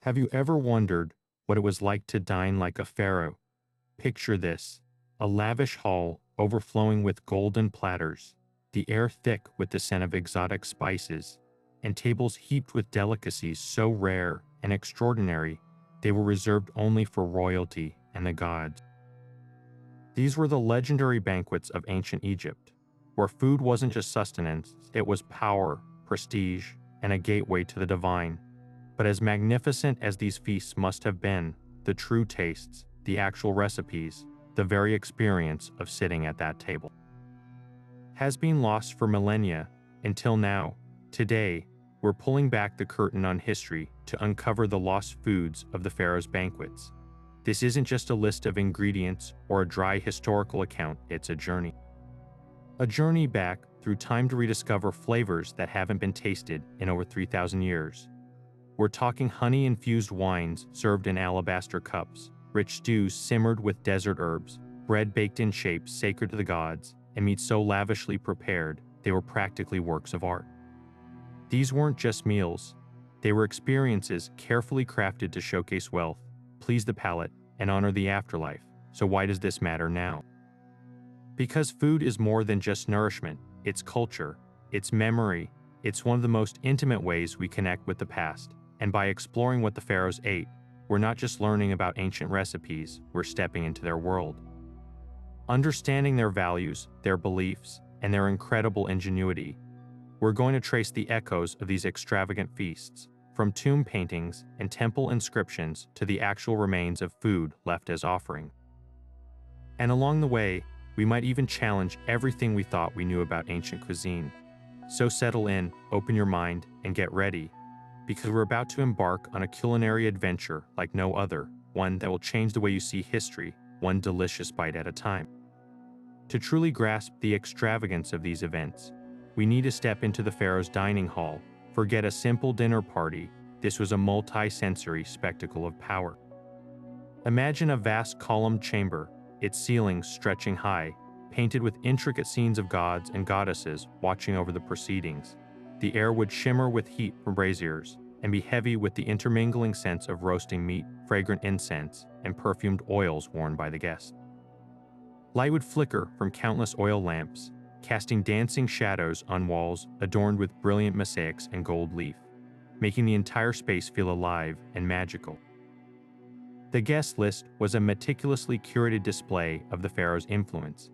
Have you ever wondered what it was like to dine like a pharaoh? Picture this: a lavish hall overflowing with golden platters, the air thick with the scent of exotic spices, and tables heaped with delicacies so rare and extraordinary they were reserved only for royalty and the gods. These were the legendary banquets of ancient Egypt, where food wasn't just sustenance, it was power, prestige, and a gateway to the divine. But as magnificent as these feasts must have been, the true tastes, the actual recipes, the very experience of sitting at that table has been lost for millennia until now. Today, we're pulling back the curtain on history to uncover the lost foods of the Pharaoh's banquets. This isn't just a list of ingredients or a dry historical account, it's a journey. A journey back through time to rediscover flavors that haven't been tasted in over 3,000 years. We're talking honey-infused wines served in alabaster cups, rich stews simmered with desert herbs, bread baked in shapes sacred to the gods, and meat so lavishly prepared they were practically works of art. These weren't just meals, they were experiences carefully crafted to showcase wealth, please the palate, and honor the afterlife. So why does this matter now? Because food is more than just nourishment, it's culture, it's memory, it's one of the most intimate ways we connect with the past. And by exploring what the pharaohs ate, we're not just learning about ancient recipes, we're stepping into their world. Understanding their values, their beliefs, and their incredible ingenuity, we're going to trace the echoes of these extravagant feasts, from tomb paintings and temple inscriptions to the actual remains of food left as offering. And along the way, we might even challenge everything we thought we knew about ancient cuisine. So settle in, open your mind, and get ready, because we're about to embark on a culinary adventure like no other, one that will change the way you see history, one delicious bite at a time. To truly grasp the extravagance of these events, we need to step into the Pharaoh's dining hall. Forget a simple dinner party, this was a multi-sensory spectacle of power. Imagine a vast columned chamber, its ceilings stretching high, painted with intricate scenes of gods and goddesses watching over the proceedings. The air would shimmer with heat from braziers and be heavy with the intermingling scents of roasting meat, fragrant incense, and perfumed oils worn by the guests. Light would flicker from countless oil lamps, casting dancing shadows on walls adorned with brilliant mosaics and gold leaf, making the entire space feel alive and magical. The guest list was a meticulously curated display of the pharaoh's influence.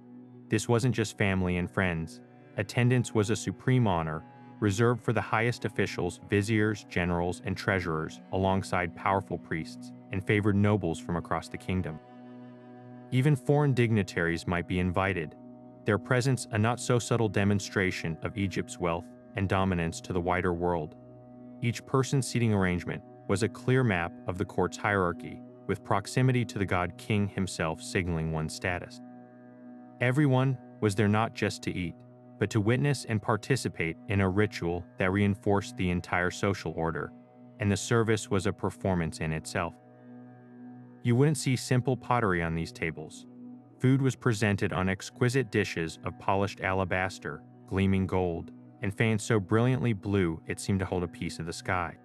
This wasn't just family and friends. Attendance was a supreme honor, reserved for the highest officials, viziers, generals, and treasurers, alongside powerful priests and favored nobles from across the kingdom. Even foreign dignitaries might be invited, their presence a not-so-subtle demonstration of Egypt's wealth and dominance to the wider world. Each person's seating arrangement was a clear map of the court's hierarchy, with proximity to the god king himself signaling one's status. Everyone was there not just to eat, but to witness and participate in a ritual that reinforced the entire social order, and the service was a performance in itself. You wouldn't see simple pottery on these tables. Food was presented on exquisite dishes of polished alabaster, gleaming gold, and fans so brilliantly blue it seemed to hold a piece of the sky.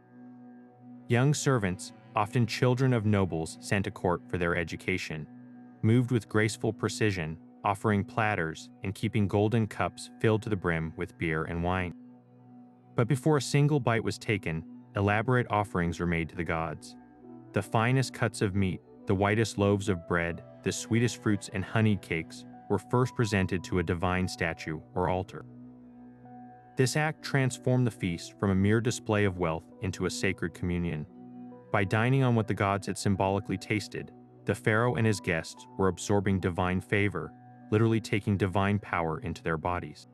Young servants, often children of nobles sent to court for their education, moved with graceful precision, offering platters and keeping golden cups filled to the brim with beer and wine. But before a single bite was taken, elaborate offerings were made to the gods. The finest cuts of meat, the whitest loaves of bread, the sweetest fruits and honeyed cakes were first presented to a divine statue or altar. This act transformed the feast from a mere display of wealth into a sacred communion. By dining on what the gods had symbolically tasted, the pharaoh and his guests were absorbing divine favor, literally taking divine power into their bodies.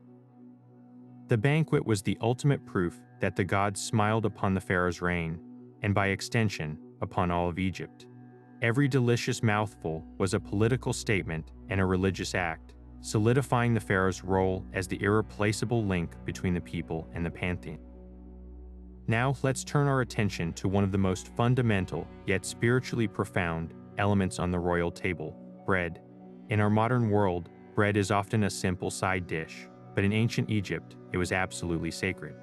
The banquet was the ultimate proof that the gods smiled upon the pharaoh's reign, and by extension, upon all of Egypt. Every delicious mouthful was a political statement and a religious act, solidifying the pharaoh's role as the irreplaceable link between the people and the pantheon. Now let's turn our attention to one of the most fundamental yet spiritually profound elements on the royal table: bread. In our modern world, bread is often a simple side dish, but in ancient Egypt, it was absolutely sacred.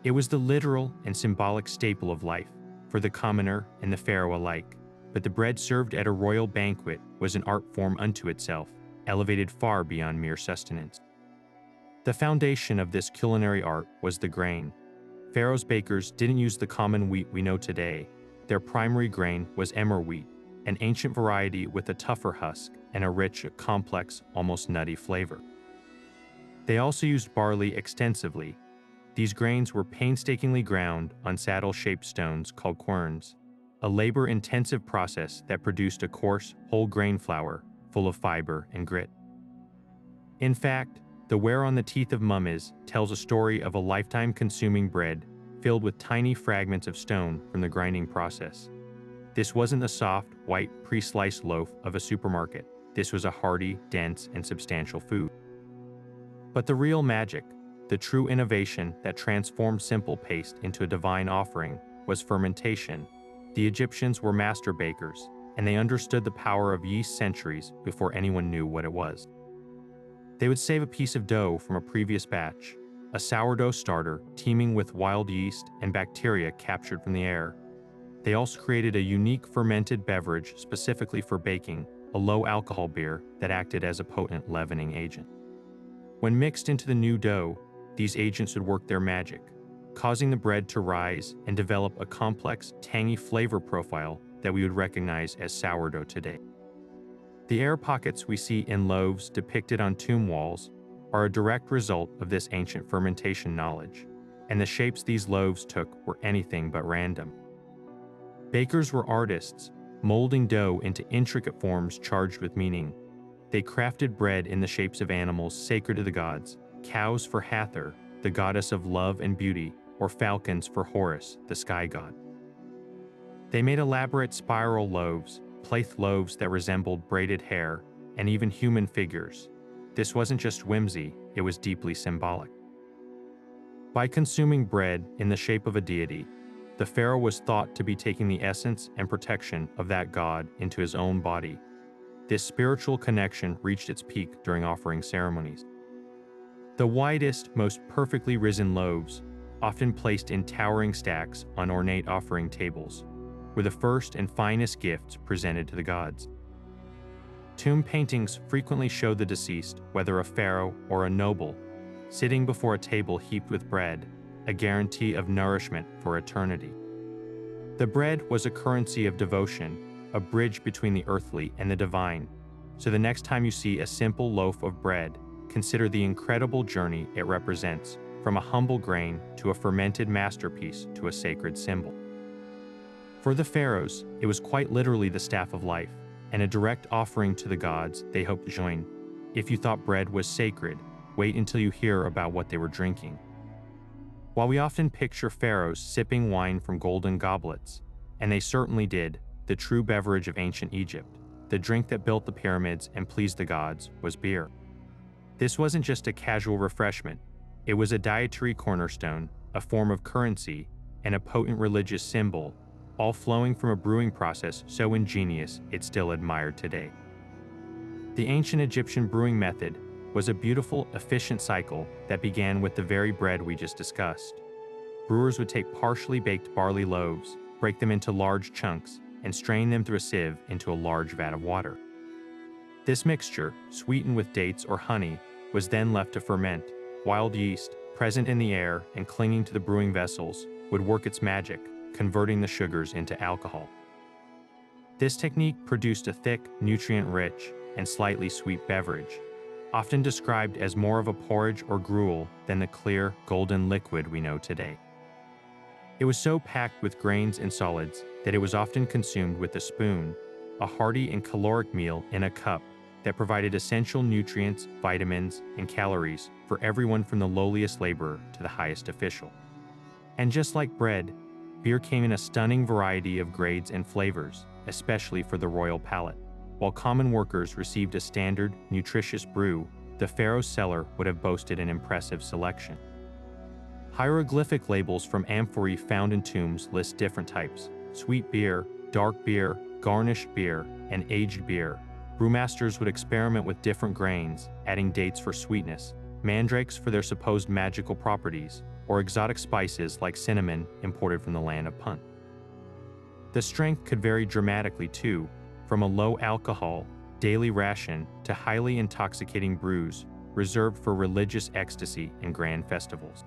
It was the literal and symbolic staple of life, for the commoner and the pharaoh alike, but the bread served at a royal banquet was an art form unto itself, elevated far beyond mere sustenance. The foundation of this culinary art was the grain. Pharaoh's bakers didn't use the common wheat we know today. Their primary grain was emmer wheat, an ancient variety with a tougher husk and a rich, complex, almost nutty flavor. They also used barley extensively. These grains were painstakingly ground on saddle-shaped stones called querns, a labor-intensive process that produced a coarse, whole grain flour full of fiber and grit. In fact, the wear on the teeth of mummies tells a story of a lifetime consuming bread filled with tiny fragments of stone from the grinding process. This wasn't the soft, white, pre-sliced loaf of a supermarket. This was a hearty, dense, and substantial food. But the real magic, the true innovation that transformed simple paste into a divine offering, was fermentation. The Egyptians were master bakers, and they understood the power of yeast centuries before anyone knew what it was. They would save a piece of dough from a previous batch, a sourdough starter teeming with wild yeast and bacteria captured from the air. They also created a unique fermented beverage specifically for baking, a low-alcohol beer that acted as a potent leavening agent. When mixed into the new dough, these agents would work their magic, causing the bread to rise and develop a complex, tangy flavor profile that we would recognize as sourdough today. The air pockets we see in loaves depicted on tomb walls are a direct result of this ancient fermentation knowledge, and the shapes these loaves took were anything but random. Bakers were artists, molding dough into intricate forms charged with meaning. They crafted bread in the shapes of animals sacred to the gods, cows for Hathor, the goddess of love and beauty, or falcons for Horus, the sky god. They made elaborate spiral loaves, plathed loaves that resembled braided hair, and even human figures. This wasn't just whimsy, it was deeply symbolic. By consuming bread in the shape of a deity, the pharaoh was thought to be taking the essence and protection of that god into his own body. This spiritual connection reached its peak during offering ceremonies. The widest, most perfectly risen loaves, often placed in towering stacks on ornate offering tables, were the first and finest gifts presented to the gods. Tomb paintings frequently show the deceased, whether a pharaoh or a noble, sitting before a table heaped with bread, a guarantee of nourishment for eternity. The bread was a currency of devotion, a bridge between the earthly and the divine. So the next time you see a simple loaf of bread, consider the incredible journey it represents, from a humble grain to a fermented masterpiece to a sacred symbol. For the pharaohs, it was quite literally the staff of life, and a direct offering to the gods they hoped to join. If you thought bread was sacred, wait until you hear about what they were drinking. While we often picture pharaohs sipping wine from golden goblets, and they certainly did, the true beverage of ancient Egypt, the drink that built the pyramids and pleased the gods, was beer. This wasn't just a casual refreshment, it was a dietary cornerstone, a form of currency, and a potent religious symbol, all flowing from a brewing process so ingenious it's still admired today. The ancient Egyptian brewing method was a beautiful, efficient cycle that began with the very bread we just discussed. Brewers would take partially baked barley loaves, break them into large chunks, and strain them through a sieve into a large vat of water. This mixture, sweetened with dates or honey, was then left to ferment. Wild yeast, present in the air and clinging to the brewing vessels, would work its magic, converting the sugars into alcohol. This technique produced a thick, nutrient-rich, and slightly sweet beverage, often described as more of a porridge or gruel than the clear, golden liquid we know today. It was so packed with grains and solids that it was often consumed with a spoon, a hearty and caloric meal in a cup that provided essential nutrients, vitamins, and calories for everyone from the lowliest laborer to the highest official. And just like bread, beer came in a stunning variety of grades and flavors, especially for the royal palate. While common workers received a standard, nutritious brew, the pharaoh's cellar would have boasted an impressive selection. Hieroglyphic labels from amphorae found in tombs list different types: sweet beer, dark beer, garnished beer, and aged beer. Brewmasters would experiment with different grains, adding dates for sweetness, mandrakes for their supposed magical properties, or exotic spices like cinnamon imported from the land of Punt. The strength could vary dramatically too, from a low-alcohol, daily ration to highly intoxicating brews reserved for religious ecstasy and grand festivals.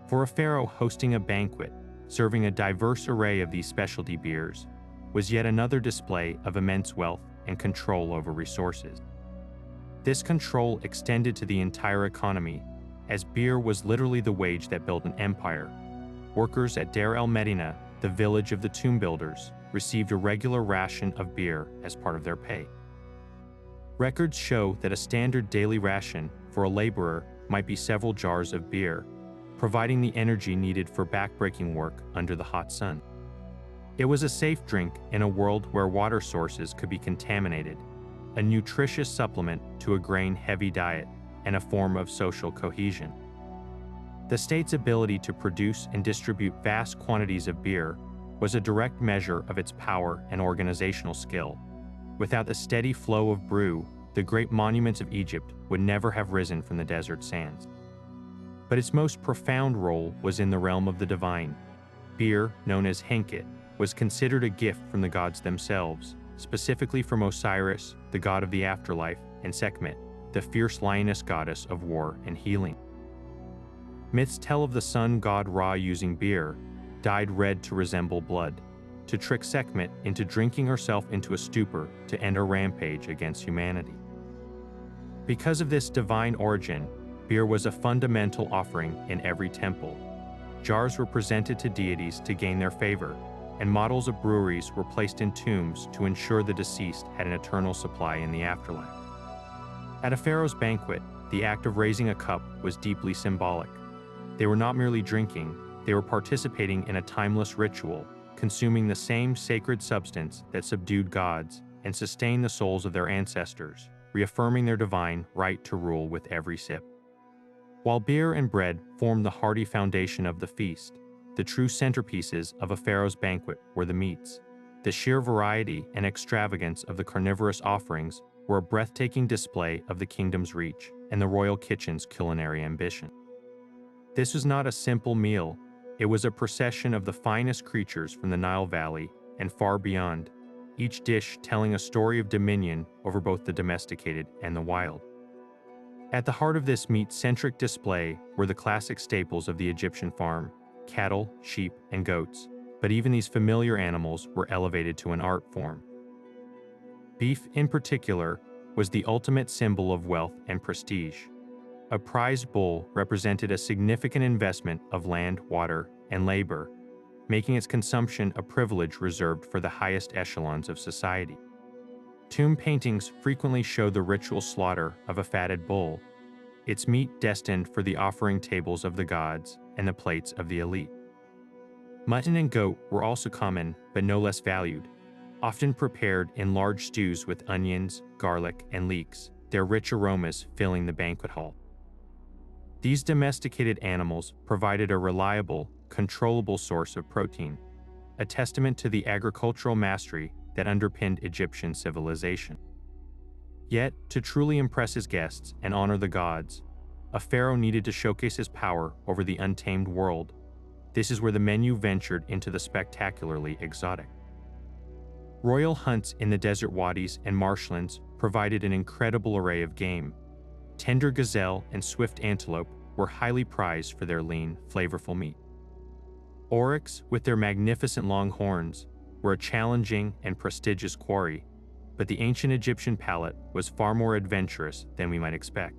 For a pharaoh hosting a banquet, serving a diverse array of these specialty beers, was yet another display of immense wealth and control over resources. This control extended to the entire economy, as beer was literally the wage that built an empire. Workers at Deir el-Medina, the village of the tomb builders, received a regular ration of beer as part of their pay. Records show that a standard daily ration for a laborer might be several jars of beer, providing the energy needed for backbreaking work under the hot sun. It was a safe drink in a world where water sources could be contaminated, a nutritious supplement to a grain-heavy diet, and a form of social cohesion. The state's ability to produce and distribute vast quantities of beer was a direct measure of its power and organizational skill. Without the steady flow of brew, the great monuments of Egypt would never have risen from the desert sands. But its most profound role was in the realm of the divine. Beer, known as henket, was considered a gift from the gods themselves, specifically from Osiris, the god of the afterlife, and Sekhmet, the fierce lioness goddess of war and healing. Myths tell of the sun god Ra using beer, dyed red to resemble blood, to trick Sekhmet into drinking herself into a stupor to end a rampage against humanity. Because of this divine origin, beer was a fundamental offering in every temple. Jars were presented to deities to gain their favor, and models of breweries were placed in tombs to ensure the deceased had an eternal supply in the afterlife. At a pharaoh's banquet, the act of raising a cup was deeply symbolic. They were not merely drinking, they were participating in a timeless ritual, consuming the same sacred substance that subdued gods and sustained the souls of their ancestors, reaffirming their divine right to rule with every sip. While beer and bread formed the hearty foundation of the feast, the true centerpieces of a pharaoh's banquet were the meats. The sheer variety and extravagance of the carnivorous offerings were a breathtaking display of the kingdom's reach and the royal kitchen's culinary ambition. This was not a simple meal, it was a procession of the finest creatures from the Nile Valley and far beyond, each dish telling a story of dominion over both the domesticated and the wild. At the heart of this meat-centric display were the classic staples of the Egyptian farm: cattle, sheep, and goats, but even these familiar animals were elevated to an art form. Beef, in particular, was the ultimate symbol of wealth and prestige. A prized bull represented a significant investment of land, water, and labor, making its consumption a privilege reserved for the highest echelons of society. Tomb paintings frequently show the ritual slaughter of a fatted bull, its meat destined for the offering tables of the gods and the plates of the elite. Mutton and goat were also common, but no less valued, often prepared in large stews with onions, garlic, and leeks, their rich aromas filling the banquet hall. These domesticated animals provided a reliable, controllable source of protein, a testament to the agricultural mastery that underpinned Egyptian civilization. Yet, to truly impress his guests and honor the gods, a pharaoh needed to showcase his power over the untamed world. This is where the menu ventured into the spectacularly exotic. Royal hunts in the desert wadis and marshlands provided an incredible array of game. Tender gazelle and swift antelope were highly prized for their lean, flavorful meat. Oryx, with their magnificent long horns, were a challenging and prestigious quarry, but the ancient Egyptian palate was far more adventurous than we might expect.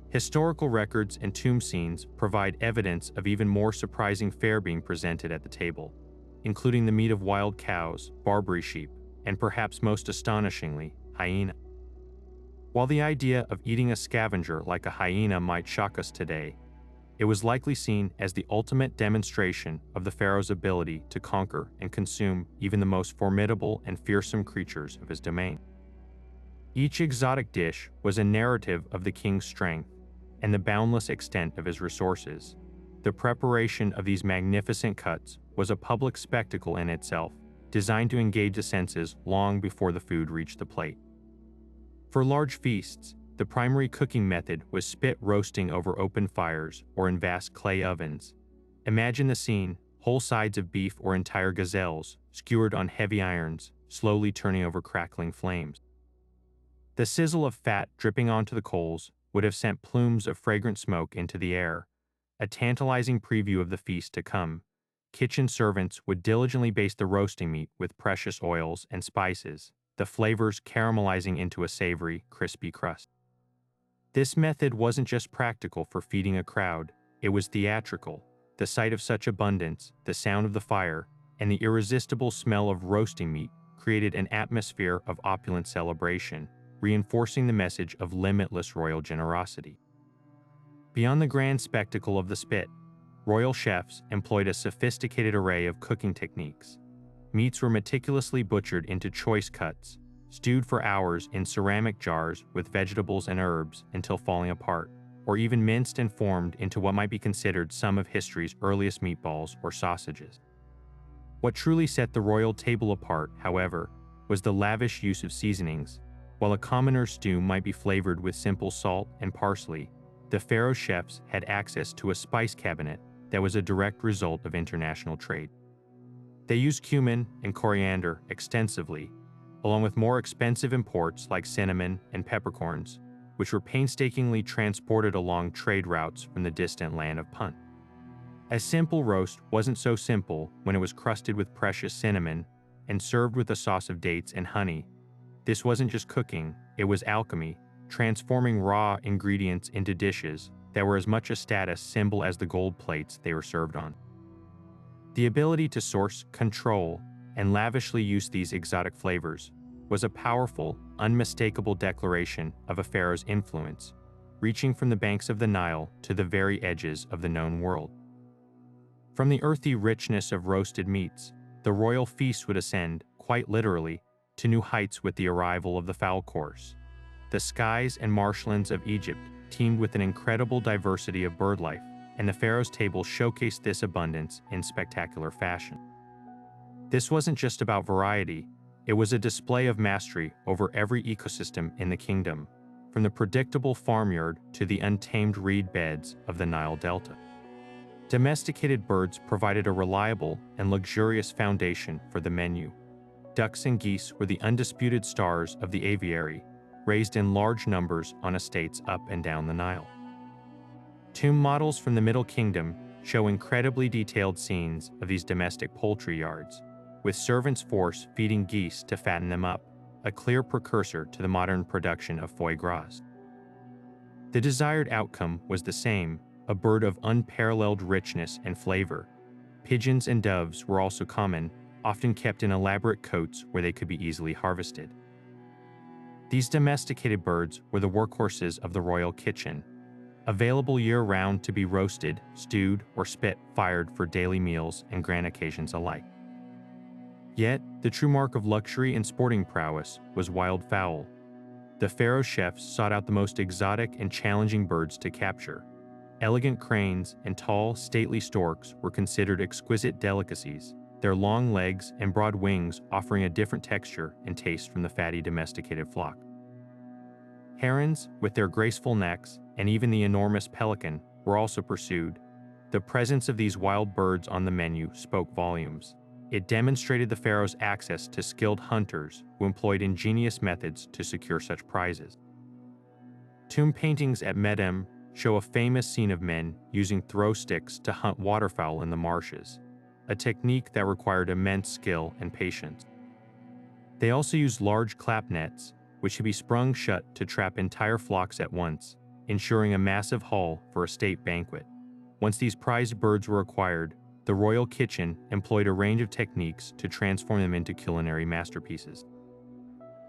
Historical records and tomb scenes provide evidence of even more surprising fare being presented at the table, including the meat of wild cows, Barbary sheep, and perhaps most astonishingly, hyena. While the idea of eating a scavenger like a hyena might shock us today, it was likely seen as the ultimate demonstration of the pharaoh's ability to conquer and consume even the most formidable and fearsome creatures of his domain. Each exotic dish was a narrative of the king's strength and the boundless extent of his resources. The preparation of these magnificent cuts was a public spectacle in itself, designed to engage the senses long before the food reached the plate. For large feasts, the primary cooking method was spit roasting over open fires or in vast clay ovens. Imagine the scene: whole sides of beef or entire gazelles, skewered on heavy irons, slowly turning over crackling flames. The sizzle of fat dripping onto the coals would have sent plumes of fragrant smoke into the air, a tantalizing preview of the feast to come. Kitchen servants would diligently baste the roasting meat with precious oils and spices, the flavors caramelizing into a savory, crispy crust. This method wasn't just practical for feeding a crowd, it was theatrical. The sight of such abundance, the sound of the fire, and the irresistible smell of roasting meat created an atmosphere of opulent celebration, reinforcing the message of limitless royal generosity. Beyond the grand spectacle of the spit, royal chefs employed a sophisticated array of cooking techniques. Meats were meticulously butchered into choice cuts, stewed for hours in ceramic jars with vegetables and herbs until falling apart, or even minced and formed into what might be considered some of history's earliest meatballs or sausages. What truly set the royal table apart, however, was the lavish use of seasonings. While a commoner's stew might be flavored with simple salt and parsley, the Pharaoh chefs had access to a spice cabinet that was a direct result of international trade. They used cumin and coriander extensively, along with more expensive imports like cinnamon and peppercorns, which were painstakingly transported along trade routes from the distant land of Punt. A simple roast wasn't so simple when it was crusted with precious cinnamon and served with a sauce of dates and honey. This wasn't just cooking, it was alchemy, transforming raw ingredients into dishes that were as much a status symbol as the gold plates they were served on. The ability to source, control, and lavishly use these exotic flavors was a powerful, unmistakable declaration of a pharaoh's influence, reaching from the banks of the Nile to the very edges of the known world. From the earthy richness of roasted meats, the royal feast would ascend, quite literally, to new heights with the arrival of the fowl course. The skies and marshlands of Egypt teemed with an incredible diversity of bird life, and the pharaoh's table showcased this abundance in spectacular fashion. This wasn't just about variety, it was a display of mastery over every ecosystem in the kingdom, from the predictable farmyard to the untamed reed beds of the Nile Delta. Domesticated birds provided a reliable and luxurious foundation for the menu. Ducks and geese were the undisputed stars of the aviary, raised in large numbers on estates up and down the Nile. Tomb models from the Middle Kingdom show incredibly detailed scenes of these domestic poultry yards, with servants' force feeding geese to fatten them up, a clear precursor to the modern production of foie gras. The desired outcome was the same, a bird of unparalleled richness and flavor. Pigeons and doves were also common, often kept in elaborate cotes where they could be easily harvested. These domesticated birds were the workhorses of the royal kitchen, available year-round to be roasted, stewed, or spit-fired for daily meals and grand occasions alike. Yet, the true mark of luxury and sporting prowess was wild fowl. The Pharaoh chefs sought out the most exotic and challenging birds to capture. Elegant cranes and tall, stately storks were considered exquisite delicacies, their long legs and broad wings offering a different texture and taste from the fatty domesticated flock. Herons, with their graceful necks, and even the enormous pelican, were also pursued. The presence of these wild birds on the menu spoke volumes. It demonstrated the pharaoh's access to skilled hunters who employed ingenious methods to secure such prizes. Tomb paintings at Medem show a famous scene of men using throw sticks to hunt waterfowl in the marshes, a technique that required immense skill and patience. They also used large clap nets, which could be sprung shut to trap entire flocks at once, ensuring a massive haul for a state banquet. Once these prized birds were acquired, the royal kitchen employed a range of techniques to transform them into culinary masterpieces.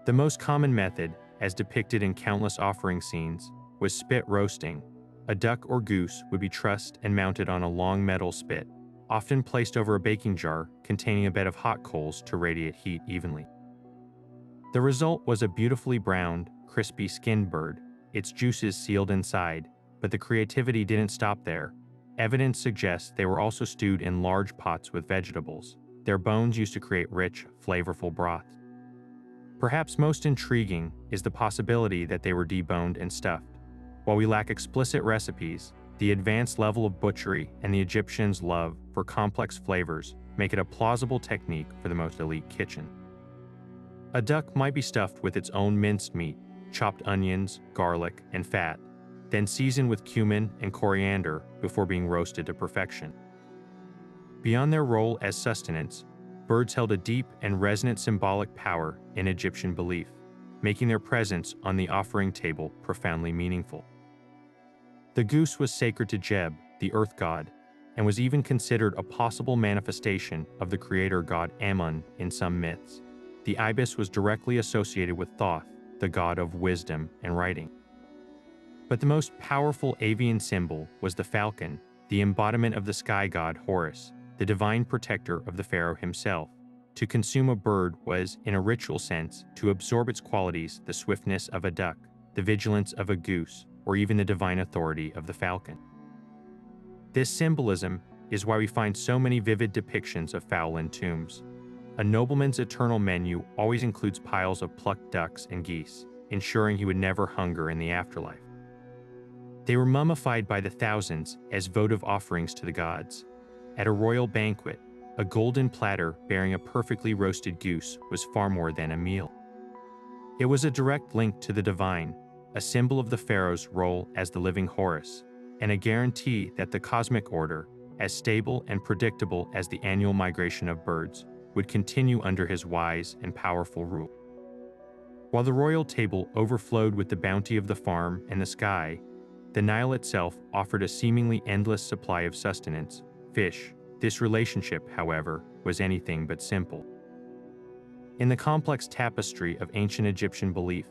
The most common method, as depicted in countless offering scenes, was spit roasting. A duck or goose would be trussed and mounted on a long metal spit, often placed over a baking jar containing a bed of hot coals to radiate heat evenly. The result was a beautifully browned, crispy skinned bird, its juices sealed inside, but the creativity didn't stop there. Evidence suggests they were also stewed in large pots with vegetables, their bones used to create rich, flavorful broths. Perhaps most intriguing is the possibility that they were deboned and stuffed. While we lack explicit recipes, the advanced level of butchery and the Egyptians' love for complex flavors make it a plausible technique for the most elite kitchen. A duck might be stuffed with its own minced meat, chopped onions, garlic, and fat, then seasoned with cumin and coriander before being roasted to perfection. Beyond their role as sustenance, birds held a deep and resonant symbolic power in Egyptian belief, making their presence on the offering table profoundly meaningful. The goose was sacred to Geb, the earth god, and was even considered a possible manifestation of the creator god Amun in some myths. The ibis was directly associated with Thoth, the god of wisdom and writing. But the most powerful avian symbol was the falcon, the embodiment of the sky god Horus, the divine protector of the pharaoh himself. To consume a bird was, in a ritual sense, to absorb its qualities, the swiftness of a duck, the vigilance of a goose, or even the divine authority of the falcon. This symbolism is why we find so many vivid depictions of fowl in tombs. A nobleman's eternal menu always includes piles of plucked ducks and geese, ensuring he would never hunger in the afterlife. They were mummified by the thousands as votive offerings to the gods. At a royal banquet, a golden platter bearing a perfectly roasted goose was far more than a meal. It was a direct link to the divine, a symbol of the pharaoh's role as the living Horus, and a guarantee that the cosmic order, as stable and predictable as the annual migration of birds, would continue under his wise and powerful rule. While the royal table overflowed with the bounty of the farm and the sky, the Nile itself offered a seemingly endless supply of sustenance, fish. This relationship, however, was anything but simple. In the complex tapestry of ancient Egyptian belief,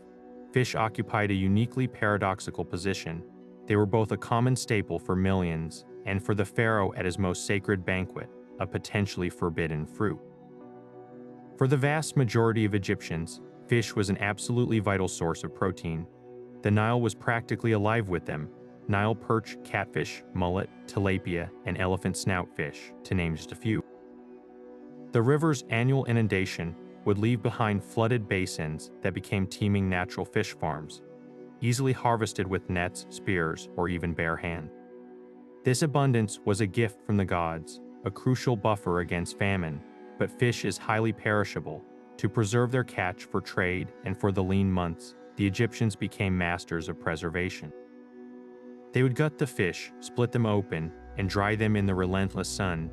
fish occupied a uniquely paradoxical position. They were both a common staple for millions, and for the pharaoh at his most sacred banquet, a potentially forbidden fruit. For the vast majority of Egyptians, fish was an absolutely vital source of protein. The Nile was practically alive with them: Nile perch, catfish, mullet, tilapia, and elephant snoutfish, to name just a few. The river's annual inundation would leave behind flooded basins that became teeming natural fish farms, easily harvested with nets, spears, or even bare hand. This abundance was a gift from the gods, a crucial buffer against famine, but fish is highly perishable. To preserve their catch for trade and for the lean months, the Egyptians became masters of preservation. They would gut the fish, split them open, and dry them in the relentless sun.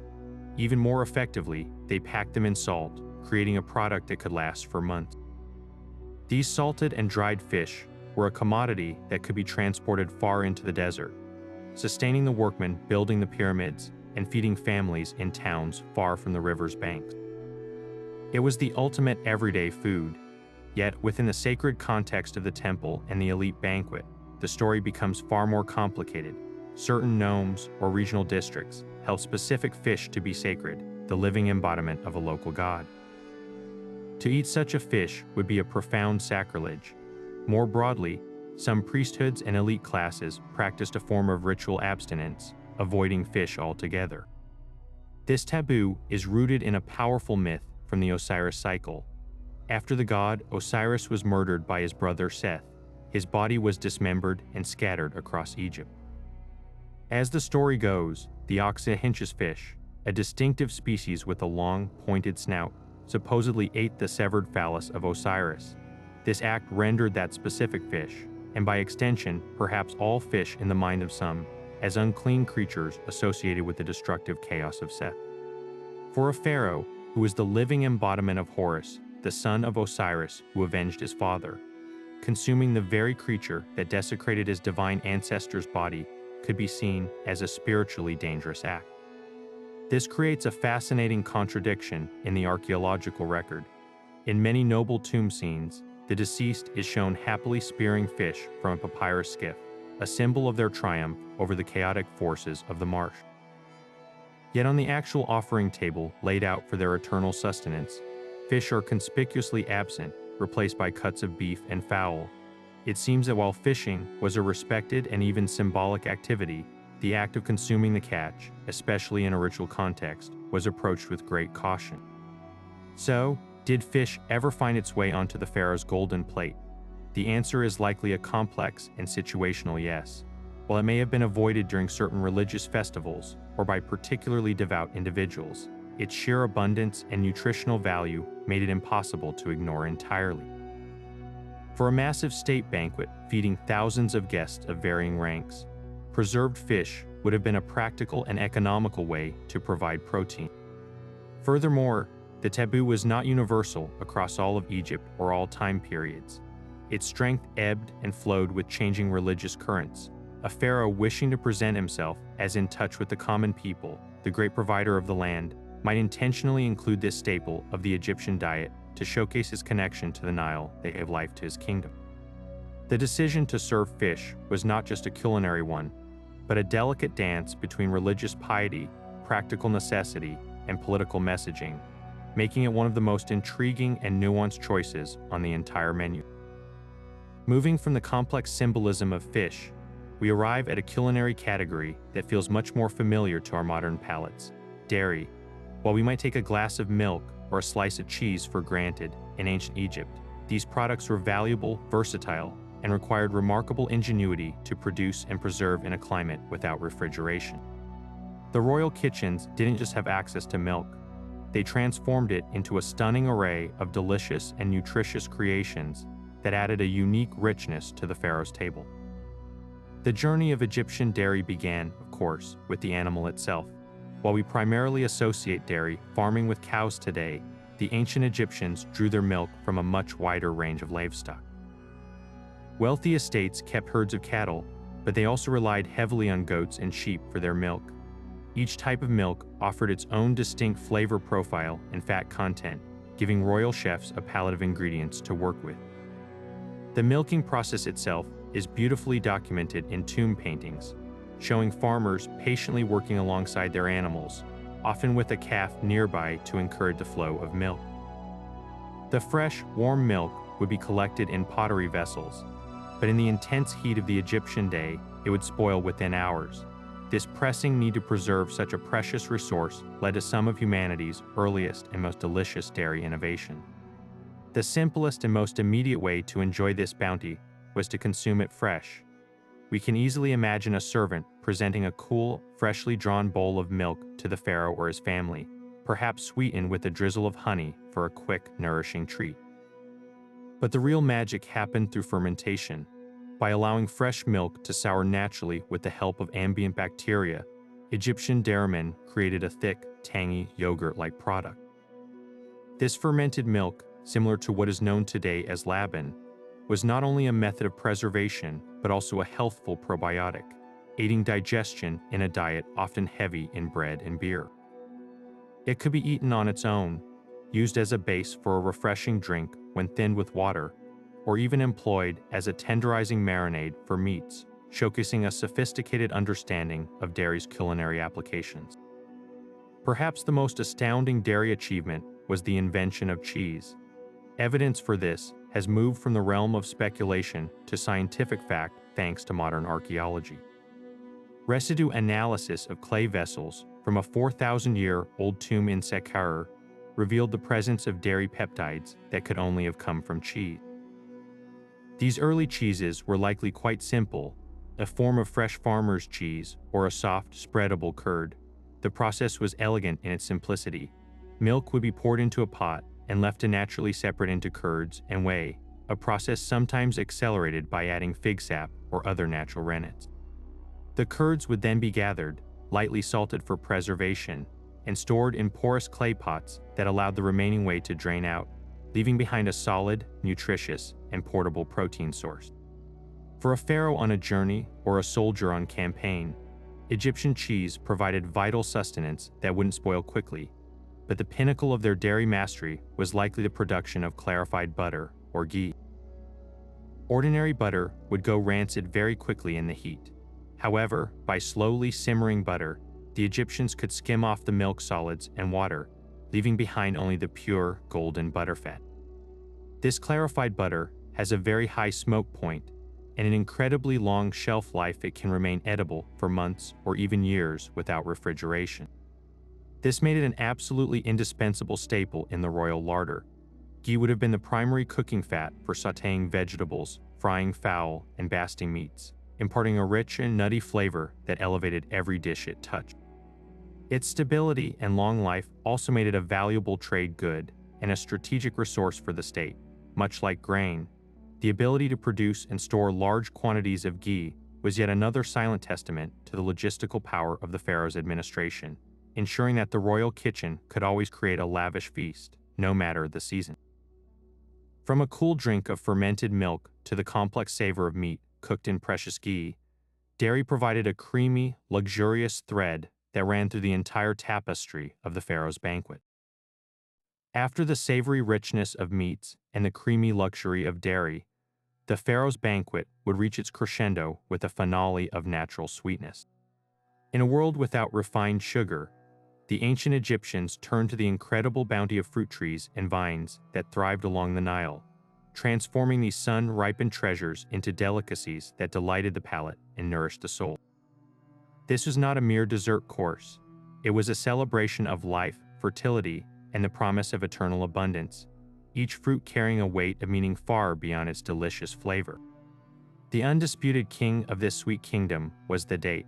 Even more effectively, they packed them in salt, creating a product that could last for months. These salted and dried fish were a commodity that could be transported far into the desert, sustaining the workmen building the pyramids and feeding families in towns far from the river's banks. It was the ultimate everyday food, yet within the sacred context of the temple and the elite banquet, the story becomes far more complicated. Certain nomes or regional districts held specific fish to be sacred, the living embodiment of a local god. To eat such a fish would be a profound sacrilege. More broadly, some priesthoods and elite classes practiced a form of ritual abstinence, avoiding fish altogether. This taboo is rooted in a powerful myth from the Osiris cycle. After the god, Osiris was murdered by his brother Seth. His body was dismembered and scattered across Egypt. As the story goes, the Oxyhinchus fish, a distinctive species with a long, pointed snout, supposedly ate the severed phallus of Osiris. This act rendered that specific fish, and by extension, perhaps all fish in the mind of some, as unclean creatures associated with the destructive chaos of Seth. For a pharaoh, who was the living embodiment of Horus, the son of Osiris who avenged his father, consuming the very creature that desecrated his divine ancestor's body could be seen as a spiritually dangerous act. This creates a fascinating contradiction in the archaeological record. In many noble tomb scenes, the deceased is shown happily spearing fish from a papyrus skiff, a symbol of their triumph over the chaotic forces of the marsh. Yet on the actual offering table laid out for their eternal sustenance, fish are conspicuously absent, replaced by cuts of beef and fowl. It seems that while fishing was a respected and even symbolic activity, the act of consuming the catch, especially in a ritual context, was approached with great caution. So, did fish ever find its way onto the pharaoh's golden plate? The answer is likely a complex and situational yes. While it may have been avoided during certain religious festivals or by particularly devout individuals, its sheer abundance and nutritional value made it impossible to ignore entirely. For a massive state banquet feeding thousands of guests of varying ranks, preserved fish would have been a practical and economical way to provide protein. Furthermore, the taboo was not universal across all of Egypt or all time periods. Its strength ebbed and flowed with changing religious currents. A pharaoh wishing to present himself as in touch with the common people, the great provider of the land, might intentionally include this staple of the Egyptian diet to showcase his connection to the Nile that gave life to his kingdom. The decision to serve fish was not just a culinary one, but a delicate dance between religious piety, practical necessity, and political messaging, making it one of the most intriguing and nuanced choices on the entire menu. Moving from the complex symbolism of fish, we arrive at a culinary category that feels much more familiar to our modern palates: dairy. While we might take a glass of milk or a slice of cheese for granted in ancient Egypt, these products were valuable, versatile, and required remarkable ingenuity to produce and preserve in a climate without refrigeration. The royal kitchens didn't just have access to milk, they transformed it into a stunning array of delicious and nutritious creations that added a unique richness to the pharaoh's table. The journey of Egyptian dairy began, of course, with the animal itself. While we primarily associate dairy farming with cows today, the ancient Egyptians drew their milk from a much wider range of livestock. Wealthy estates kept herds of cattle, but they also relied heavily on goats and sheep for their milk. Each type of milk offered its own distinct flavor profile and fat content, giving royal chefs a palette of ingredients to work with. The milking process itself is beautifully documented in tomb paintings, showing farmers patiently working alongside their animals, often with a calf nearby to encourage the flow of milk. The fresh, warm milk would be collected in pottery vessels, but in the intense heat of the Egyptian day, it would spoil within hours. This pressing need to preserve such a precious resource led to some of humanity's earliest and most delicious dairy innovation. The simplest and most immediate way to enjoy this bounty was to consume it fresh. We can easily imagine a servant presenting a cool, freshly drawn bowl of milk to the pharaoh or his family, perhaps sweetened with a drizzle of honey for a quick, nourishing treat. But the real magic happened through fermentation. By allowing fresh milk to sour naturally with the help of ambient bacteria, Egyptian dairymen created a thick, tangy, yogurt-like product. This fermented milk, similar to what is known today as labin, was not only a method of preservation, but also a healthful probiotic, aiding digestion in a diet often heavy in bread and beer. It could be eaten on its own, used as a base for a refreshing drink when thinned with water, or even employed as a tenderizing marinade for meats, showcasing a sophisticated understanding of dairy's culinary applications. Perhaps the most astounding dairy achievement was the invention of cheese. Evidence for this has moved from the realm of speculation to scientific fact thanks to modern archaeology. Residue analysis of clay vessels from a 4,000-year-old tomb in Saqqara revealed the presence of dairy peptides that could only have come from cheese. These early cheeses were likely quite simple, a form of fresh farmer's cheese or a soft, spreadable curd. The process was elegant in its simplicity. Milk would be poured into a pot and left to naturally separate into curds and whey, a process sometimes accelerated by adding fig sap or other natural rennets. The curds would then be gathered, lightly salted for preservation, and stored in porous clay pots that allowed the remaining whey to drain out, leaving behind a solid, nutritious, and portable protein source. For a pharaoh on a journey or a soldier on campaign, Egyptian cheese provided vital sustenance that wouldn't spoil quickly, but the pinnacle of their dairy mastery was likely the production of clarified butter, or ghee. Ordinary butter would go rancid very quickly in the heat. However, by slowly simmering butter, the Egyptians could skim off the milk solids and water, leaving behind only the pure, golden butterfat. This clarified butter has a very high smoke point and an incredibly long shelf life. It can remain edible for months or even years without refrigeration. This made it an absolutely indispensable staple in the royal larder. Ghee would have been the primary cooking fat for sautéing vegetables, frying fowl, and basting meats. imparting a rich and nutty flavor that elevated every dish it touched. Its stability and long life also made it a valuable trade good and a strategic resource for the state. Much like grain, the ability to produce and store large quantities of ghee was yet another silent testament to the logistical power of the pharaoh's administration, ensuring that the royal kitchen could always create a lavish feast, no matter the season. From a cool drink of fermented milk to the complex savor of meat cooked in precious ghee, dairy provided a creamy, luxurious thread that ran through the entire tapestry of the Pharaoh's Banquet. After the savory richness of meats and the creamy luxury of dairy, the Pharaoh's Banquet would reach its crescendo with a finale of natural sweetness. In a world without refined sugar, the ancient Egyptians turned to the incredible bounty of fruit trees and vines that thrived along the Nile, transforming these sun-ripened treasures into delicacies that delighted the palate and nourished the soul. This was not a mere dessert course. It was a celebration of life, fertility, and the promise of eternal abundance, each fruit carrying a weight of meaning far beyond its delicious flavor. The undisputed king of this sweet kingdom was the date.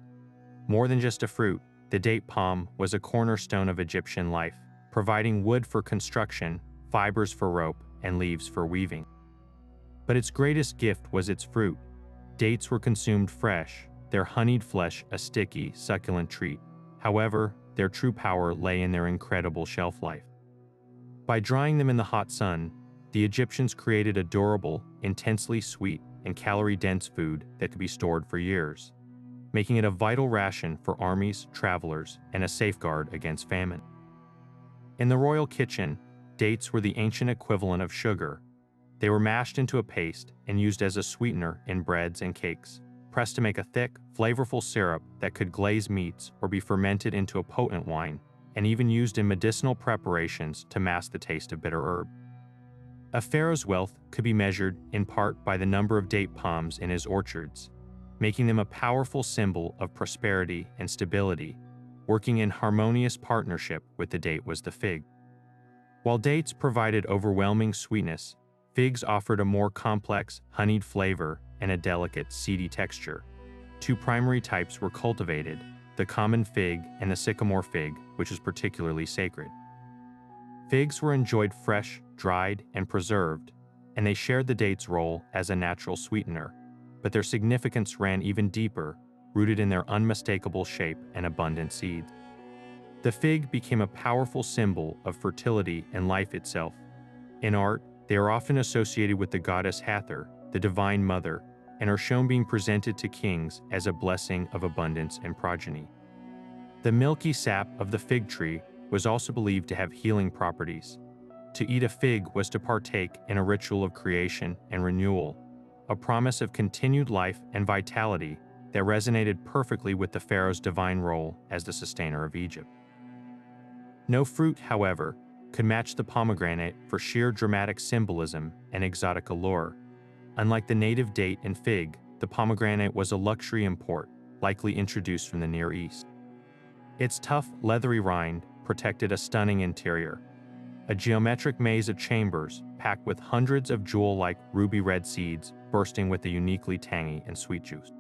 More than just a fruit, the date palm was a cornerstone of Egyptian life, providing wood for construction, fibers for rope, and leaves for weaving. But its greatest gift was its fruit. Dates were consumed fresh, their honeyed flesh a sticky, succulent treat. However, their true power lay in their incredible shelf life. By drying them in the hot sun, the Egyptians created a durable, intensely sweet, and calorie-dense food that could be stored for years, making it a vital ration for armies, travelers, and a safeguard against famine. In the royal kitchen, dates were the ancient equivalent of sugar. They were mashed into a paste and used as a sweetener in breads and cakes, pressed to make a thick, flavorful syrup that could glaze meats or be fermented into a potent wine, and even used in medicinal preparations to mask the taste of bitter herb. A pharaoh's wealth could be measured in part by the number of date palms in his orchards, making them a powerful symbol of prosperity and stability. Working in harmonious partnership with the date was the fig. While dates provided overwhelming sweetness, figs offered a more complex, honeyed flavor and a delicate, seedy texture. Two primary types were cultivated, the common fig and the sycamore fig, which was particularly sacred. Figs were enjoyed fresh, dried, and preserved, and they shared the date's role as a natural sweetener, but their significance ran even deeper, rooted in their unmistakable shape and abundant seeds. The fig became a powerful symbol of fertility and life itself. In art, they are often associated with the goddess Hathor, the divine mother, and are shown being presented to kings as a blessing of abundance and progeny. The milky sap of the fig tree was also believed to have healing properties. To eat a fig was to partake in a ritual of creation and renewal, a promise of continued life and vitality that resonated perfectly with the pharaoh's divine role as the sustainer of Egypt. No fruit, however, could match the pomegranate for sheer dramatic symbolism and exotic allure. Unlike the native date and fig, the pomegranate was a luxury import, likely introduced from the Near East. Its tough, leathery rind protected a stunning interior, a geometric maze of chambers packed with hundreds of jewel-like ruby-red seeds bursting with a uniquely tangy and sweet juice.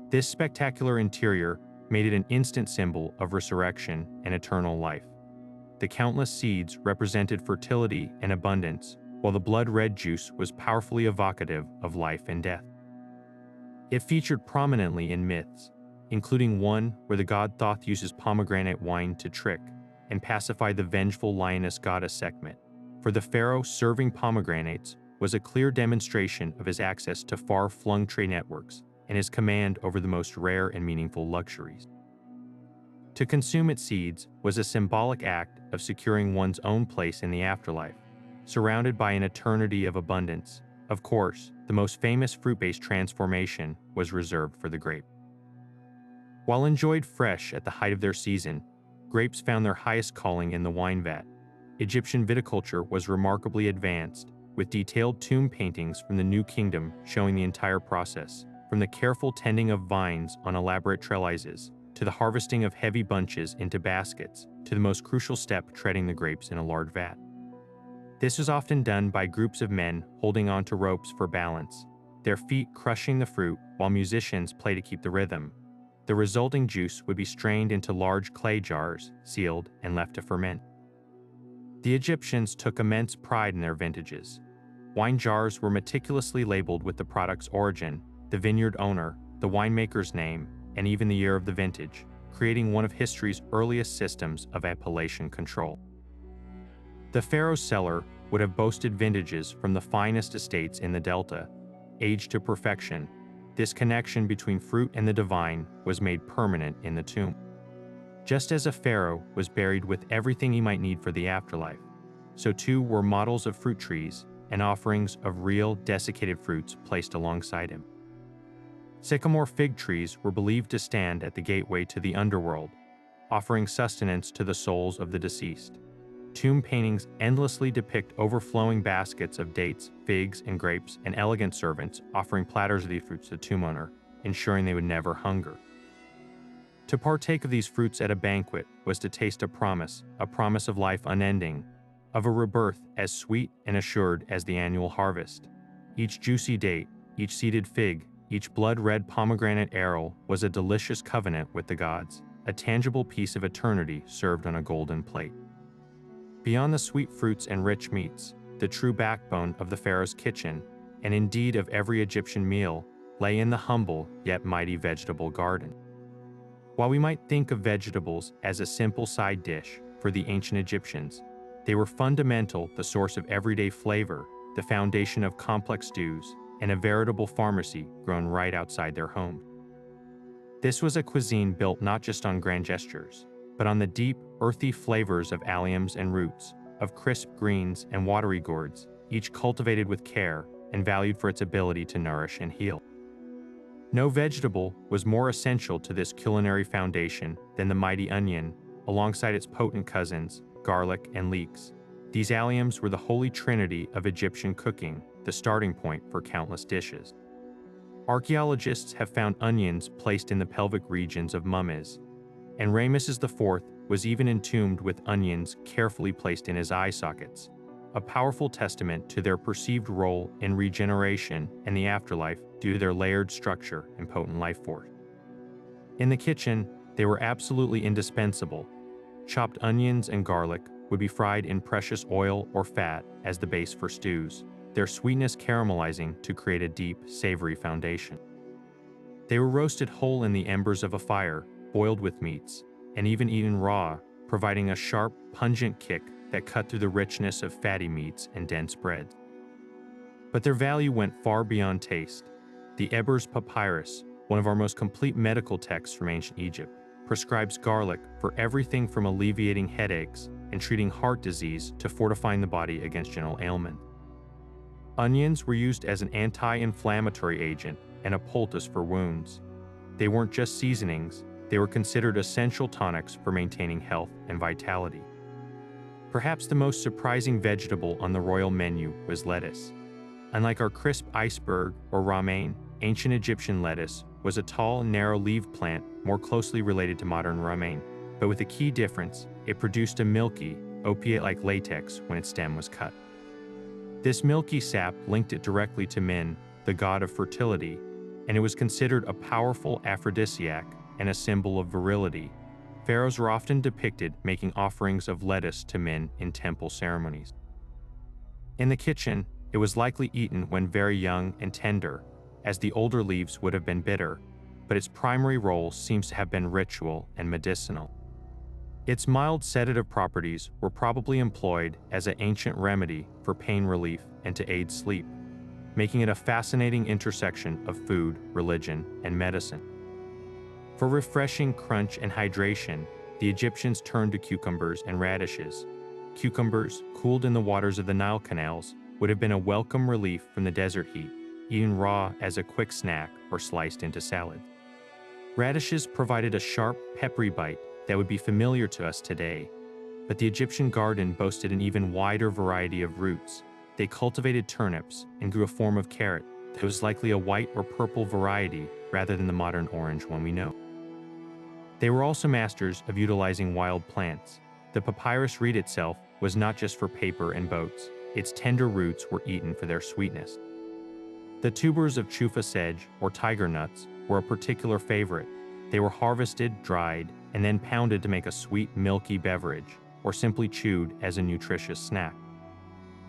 This spectacular interior made it an instant symbol of resurrection and eternal life. The countless seeds represented fertility and abundance, while the blood-red juice was powerfully evocative of life and death. It featured prominently in myths, including one where the god Thoth uses pomegranate wine to trick and pacify the vengeful lioness goddess Sekhmet. For the pharaoh, serving pomegranates was a clear demonstration of his access to far-flung trade networks and his command over the most rare and meaningful luxuries. To consume its seeds was a symbolic act of securing one's own place in the afterlife, surrounded by an eternity of abundance. Of course, the most famous fruit-based transformation was reserved for the grape. While enjoyed fresh at the height of their season, grapes found their highest calling in the wine vat. Egyptian viticulture was remarkably advanced, with detailed tomb paintings from the New Kingdom showing the entire process, from the careful tending of vines on elaborate trellises, to the harvesting of heavy bunches into baskets, to the most crucial step, treading the grapes in a large vat. This was often done by groups of men holding onto ropes for balance. their feet crushing the fruit while musicians play to keep the rhythm. The resulting juice would be strained into large clay jars, sealed, and left to ferment. The Egyptians took immense pride in their vintages. Wine jars were meticulously labeled with the product's origin, the vineyard owner, the winemaker's name, and even the year of the vintage, creating one of history's earliest systems of appellation control. The Pharaoh's cellar would have boasted vintages from the finest estates in the Delta, aged to perfection. This connection between fruit and the divine was made permanent in the tomb. Just as a pharaoh was buried with everything he might need for the afterlife, so too were models of fruit trees and offerings of real desiccated fruits placed alongside him. Sycamore fig trees were believed to stand at the gateway to the underworld, offering sustenance to the souls of the deceased. Tomb paintings endlessly depict overflowing baskets of dates, figs, and grapes, and elegant servants offering platters of these fruits to the tomb owner, ensuring they would never hunger. To partake of these fruits at a banquet was to taste a promise of life unending, of a rebirth as sweet and assured as the annual harvest. Each juicy date, each seeded fig, each blood-red pomegranate arrow was a delicious covenant with the gods, a tangible piece of eternity served on a golden plate. Beyond the sweet fruits and rich meats, the true backbone of the pharaoh's kitchen, and indeed of every Egyptian meal, lay in the humble yet mighty vegetable garden. While we might think of vegetables as a simple side dish for the ancient Egyptians, they were fundamental, the source of everyday flavor, the foundation of complex stews, and a veritable pharmacy grown right outside their home. This was a cuisine built not just on grand gestures, but on the deep, earthy flavors of alliums and roots, of crisp greens and watery gourds, each cultivated with care and valued for its ability to nourish and heal. No vegetable was more essential to this culinary foundation than the mighty onion, alongside its potent cousins, garlic and leeks. These alliums were the holy trinity of Egyptian cooking, the starting point for countless dishes. Archaeologists have found onions placed in the pelvic regions of mummies, and Ramesses IV was even entombed with onions carefully placed in his eye sockets, a powerful testament to their perceived role in regeneration and the afterlife due to their layered structure and potent life force. In the kitchen, they were absolutely indispensable. Chopped onions and garlic would be fried in precious oil or fat as the base for stews, their sweetness caramelizing to create a deep, savory foundation. They were roasted whole in the embers of a fire, boiled with meats, and even eaten raw, providing a sharp, pungent kick that cut through the richness of fatty meats and dense breads. But their value went far beyond taste. The Ebers Papyrus, one of our most complete medical texts from ancient Egypt, prescribes garlic for everything from alleviating headaches and treating heart disease to fortifying the body against general ailment. Onions were used as an anti-inflammatory agent and a poultice for wounds. They weren't just seasonings, they were considered essential tonics for maintaining health and vitality. Perhaps the most surprising vegetable on the royal menu was lettuce. Unlike our crisp iceberg or romaine, ancient Egyptian lettuce was a tall, narrow-leaved plant more closely related to modern romaine, but with a key difference: it produced a milky, opiate-like latex when its stem was cut. This milky sap linked it directly to Min, the god of fertility, and it was considered a powerful aphrodisiac and a symbol of virility. Pharaohs were often depicted making offerings of lettuce to Min in temple ceremonies. In the kitchen, it was likely eaten when very young and tender, as the older leaves would have been bitter, but its primary role seems to have been ritual and medicinal. Its mild sedative properties were probably employed as an ancient remedy for pain relief and to aid sleep, making it a fascinating intersection of food, religion, and medicine. For refreshing crunch and hydration, the Egyptians turned to cucumbers and radishes. Cucumbers, cooled in the waters of the Nile canals, would have been a welcome relief from the desert heat, eaten raw as a quick snack or sliced into salad. Radishes provided a sharp, peppery bite that would be familiar to us today, but the Egyptian garden boasted an even wider variety of roots. They cultivated turnips and grew a form of carrot that was likely a white or purple variety rather than the modern orange one we know. They were also masters of utilizing wild plants. The papyrus reed itself was not just for paper and boats. Its tender roots were eaten for their sweetness. The tubers of chufa sedge, or tiger nuts, were a particular favorite. They were harvested, dried, and then pounded to make a sweet, milky beverage, or simply chewed as a nutritious snack.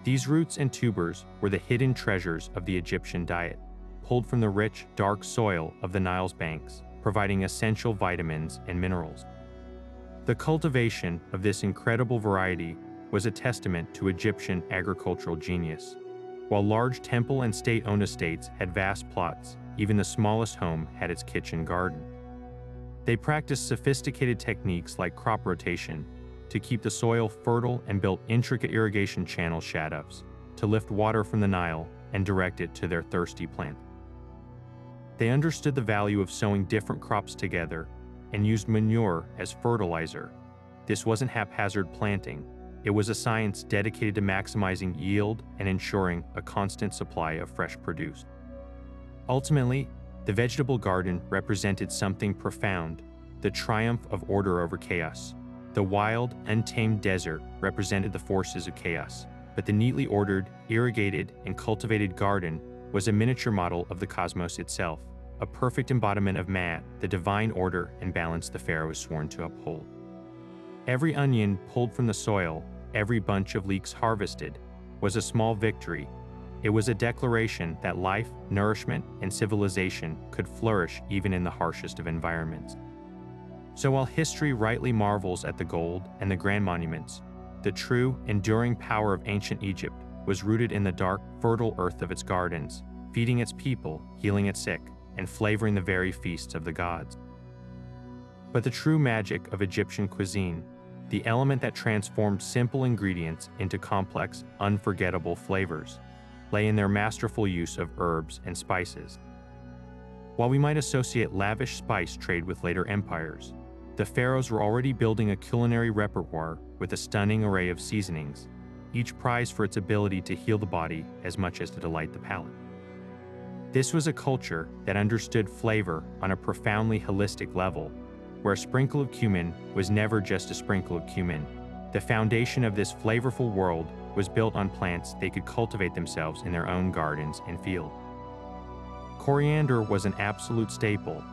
These roots and tubers were the hidden treasures of the Egyptian diet, pulled from the rich, dark soil of the Nile's banks, providing essential vitamins and minerals. The cultivation of this incredible variety was a testament to Egyptian agricultural genius. While large temple and state-owned estates had vast plots, even the smallest home had its kitchen garden. They practiced sophisticated techniques like crop rotation to keep the soil fertile and built intricate irrigation channel shadows to lift water from the Nile and direct it to their thirsty plant. They understood the value of sowing different crops together and used manure as fertilizer. This wasn't haphazard planting. It was a science dedicated to maximizing yield and ensuring a constant supply of fresh produce. Ultimately, the vegetable garden represented something profound, the triumph of order over chaos. The wild, untamed desert represented the forces of chaos, but the neatly ordered, irrigated, and cultivated garden was a miniature model of the cosmos itself, a perfect embodiment of Maat, the divine order and balance the Pharaoh was sworn to uphold. Every onion pulled from the soil, every bunch of leeks harvested, was a small victory. It was a declaration that life, nourishment, and civilization could flourish even in the harshest of environments. So while history rightly marvels at the gold and the grand monuments, the true, enduring power of ancient Egypt was rooted in the dark, fertile earth of its gardens, feeding its people, healing its sick, and flavoring the very feasts of the gods. But the true magic of Egyptian cuisine, the element that transformed simple ingredients into complex, unforgettable flavors, lay in their masterful use of herbs and spices. While we might associate lavish spice trade with later empires, the pharaohs were already building a culinary repertoire with a stunning array of seasonings, each prized for its ability to heal the body as much as to delight the palate. This was a culture that understood flavor on a profoundly holistic level, where a sprinkle of cumin was never just a sprinkle of cumin. The foundation of this flavorful world was built on plants they could cultivate themselves in their own gardens and fields. Coriander was an absolute staple.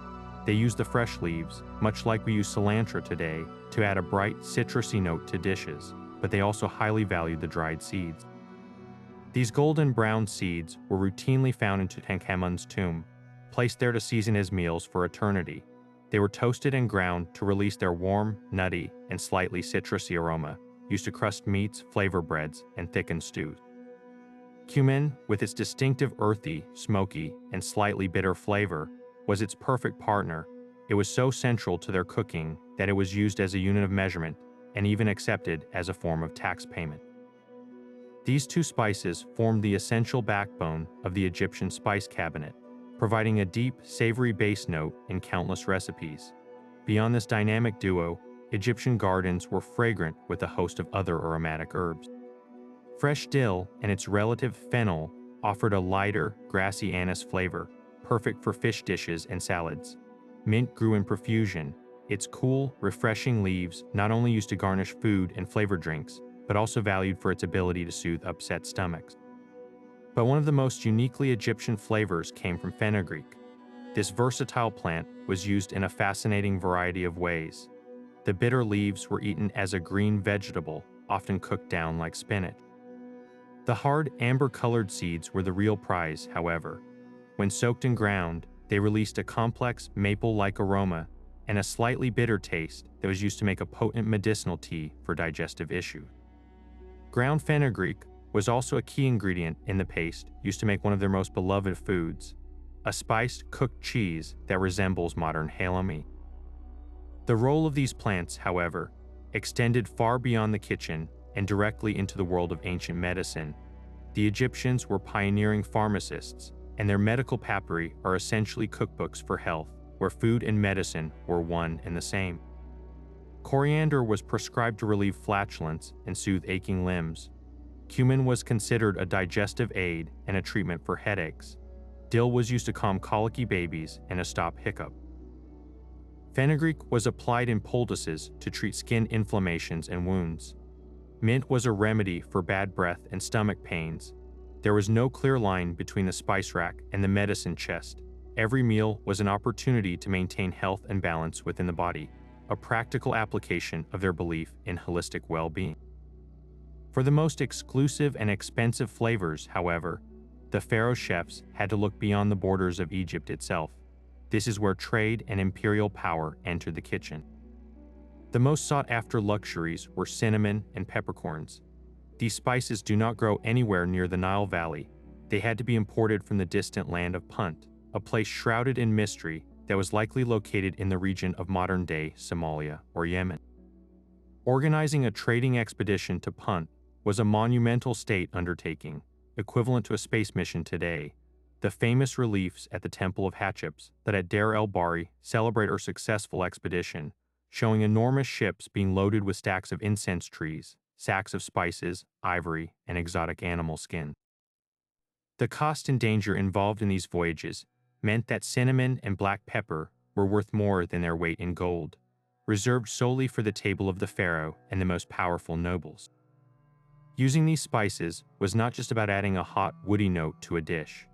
They used the fresh leaves, much like we use cilantro today, to add a bright, citrusy note to dishes, but they also highly valued the dried seeds. These golden brown seeds were routinely found in Tutankhamun's tomb, placed there to season his meals for eternity. They were toasted and ground to release their warm, nutty, and slightly citrusy aroma, used to crust meats, flavor breads, and thicken stews. Cumin, with its distinctive earthy, smoky, and slightly bitter flavor, was its perfect partner. It was so central to their cooking that it was used as a unit of measurement and even accepted as a form of tax payment. These two spices formed the essential backbone of the Egyptian spice cabinet, providing a deep, savory base note in countless recipes. Beyond this dynamic duo, Egyptian gardens were fragrant with a host of other aromatic herbs. Fresh dill and its relative fennel offered a lighter, grassy anise flavor, perfect for fish dishes and salads. Mint grew in profusion. Its cool, refreshing leaves not only used to garnish food and flavor drinks, but also valued for its ability to soothe upset stomachs. But one of the most uniquely Egyptian flavors came from fenugreek. This versatile plant was used in a fascinating variety of ways. The bitter leaves were eaten as a green vegetable, often cooked down like spinach. The hard, amber-colored seeds were the real prize, however. When soaked and ground, they released a complex, maple-like aroma and a slightly bitter taste that was used to make a potent medicinal tea for digestive issues. Ground fenugreek was also a key ingredient in the paste used to make one of their most beloved foods, a spiced cooked cheese that resembles modern halloumi. The role of these plants, however, extended far beyond the kitchen and directly into the world of ancient medicine. The Egyptians were pioneering pharmacists, and their medical papyri are essentially cookbooks for health, where food and medicine were one and the same. Coriander was prescribed to relieve flatulence and soothe aching limbs. Cumin was considered a digestive aid and a treatment for headaches. Dill was used to calm colicky babies and to stop hiccup. Fenugreek was applied in poultices to treat skin inflammations and wounds. Mint was a remedy for bad breath and stomach pains. There was no clear line between the spice rack and the medicine chest. Every meal was an opportunity to maintain health and balance within the body, a practical application of their belief in holistic well-being. For the most exclusive and expensive flavors, however, the Pharaoh chefs had to look beyond the borders of Egypt itself. This is where trade and imperial power entered the kitchen. The most sought-after luxuries were cinnamon and peppercorns. These spices do not grow anywhere near the Nile Valley. They had to be imported from the distant land of Punt, a place shrouded in mystery that was likely located in the region of modern-day Somalia or Yemen. Organizing a trading expedition to Punt was a monumental state undertaking, equivalent to a space mission today. The famous reliefs at the Temple of Hatshepsut that at Deir el-Bahri celebrate our successful expedition, showing enormous ships being loaded with stacks of incense trees, sacks of spices, ivory, and exotic animal skin. The cost and danger involved in these voyages meant that cinnamon and black pepper were worth more than their weight in gold, reserved solely for the table of the pharaoh and the most powerful nobles. Using these spices was not just about adding a hot, woody note to a dish.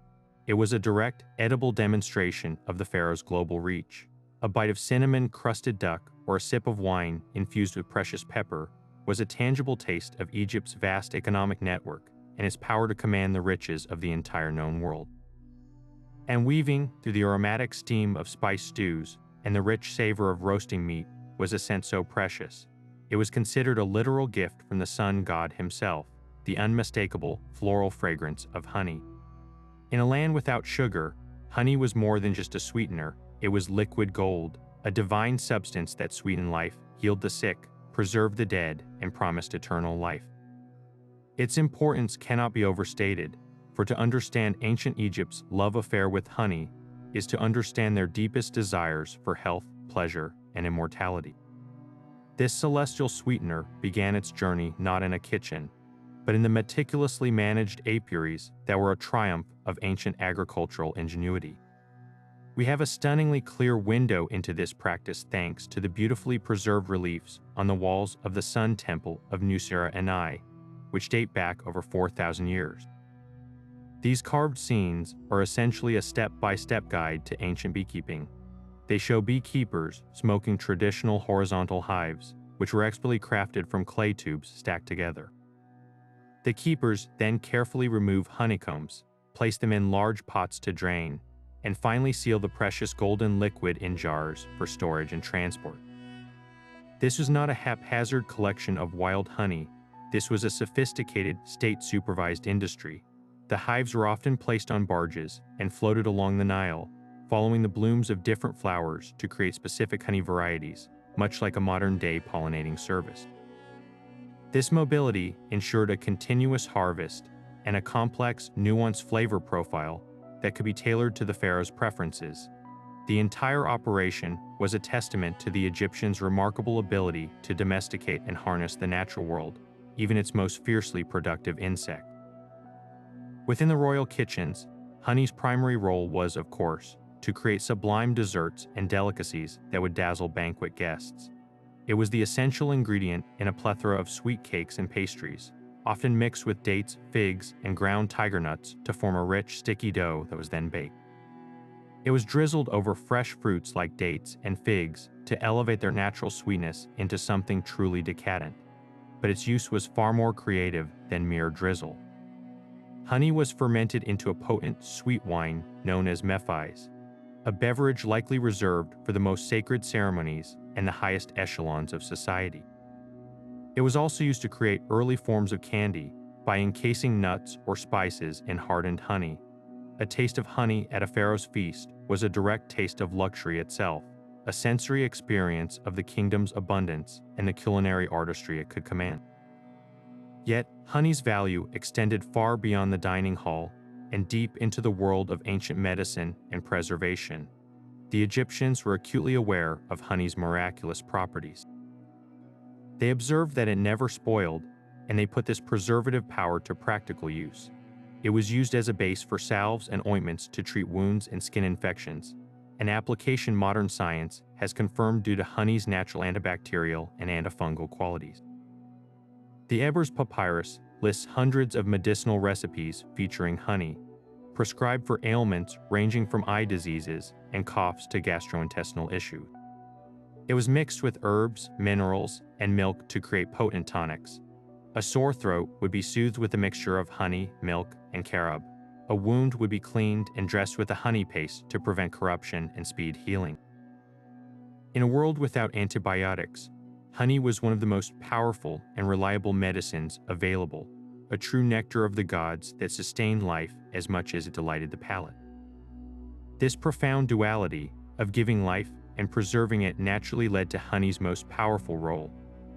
It was a direct, edible demonstration of the pharaoh's global reach. A bite of cinnamon-crusted duck or a sip of wine infused with precious pepper was a tangible taste of Egypt's vast economic network and its power to command the riches of the entire known world. And weaving through the aromatic steam of spiced stews and the rich savor of roasting meat was a scent so precious. It was considered a literal gift from the sun god himself, the unmistakable floral fragrance of honey. In a land without sugar, honey was more than just a sweetener. It was liquid gold, a divine substance that sweetened life, healed the sick, preserved the dead, and promised eternal life. Its importance cannot be overstated, for to understand ancient Egypt's love affair with honey is to understand their deepest desires for health, pleasure, and immortality. This celestial sweetener began its journey not in a kitchen, but in the meticulously managed apiaries that were a triumph of ancient agricultural ingenuity. We have a stunningly clear window into this practice thanks to the beautifully preserved reliefs on the walls of the Sun Temple of Nusra-Enai, which date back over 4,000 years. These carved scenes are essentially a step-by-step guide to ancient beekeeping. They show beekeepers smoking traditional horizontal hives, which were expertly crafted from clay tubes stacked together. The keepers then carefully remove honeycombs, place them in large pots to drain, and finally seal the precious golden liquid in jars for storage and transport. This was not a haphazard collection of wild honey. This was a sophisticated, state-supervised industry. The hives were often placed on barges and floated along the Nile, following the blooms of different flowers to create specific honey varieties, much like a modern-day pollinating service. This mobility ensured a continuous harvest and a complex, nuanced flavor profile that could be tailored to the pharaoh's preferences. The entire operation was a testament to the Egyptians' remarkable ability to domesticate and harness the natural world, even its most fiercely productive insect. Within the royal kitchens, honey's primary role was, of course, to create sublime desserts and delicacies that would dazzle banquet guests. It was the essential ingredient in a plethora of sweet cakes and pastries, often mixed with dates, figs, and ground tiger nuts to form a rich, sticky dough that was then baked. It was drizzled over fresh fruits like dates and figs to elevate their natural sweetness into something truly decadent, but its use was far more creative than mere drizzle. Honey was fermented into a potent, sweet wine known as mephais, a beverage likely reserved for the most sacred ceremonies and the highest echelons of society. It was also used to create early forms of candy by encasing nuts or spices in hardened honey. A taste of honey at a pharaoh's feast was a direct taste of luxury itself, a sensory experience of the kingdom's abundance and the culinary artistry it could command. Yet, honey's value extended far beyond the dining hall and deep into the world of ancient medicine and preservation. The Egyptians were acutely aware of honey's miraculous properties. They observed that it never spoiled, and they put this preservative power to practical use. It was used as a base for salves and ointments to treat wounds and skin infections, an application modern science has confirmed due to honey's natural antibacterial and antifungal qualities. The Ebers Papyrus lists hundreds of medicinal recipes featuring honey, prescribed for ailments ranging from eye diseases and coughs to gastrointestinal issues. It was mixed with herbs, minerals, and milk to create potent tonics. A sore throat would be soothed with a mixture of honey, milk, and carob. A wound would be cleaned and dressed with a honey paste to prevent corruption and speed healing. In a world without antibiotics, honey was one of the most powerful and reliable medicines available, a true nectar of the gods that sustained life as much as it delighted the palate. This profound duality of giving life and preserving it naturally led to honey's most powerful role,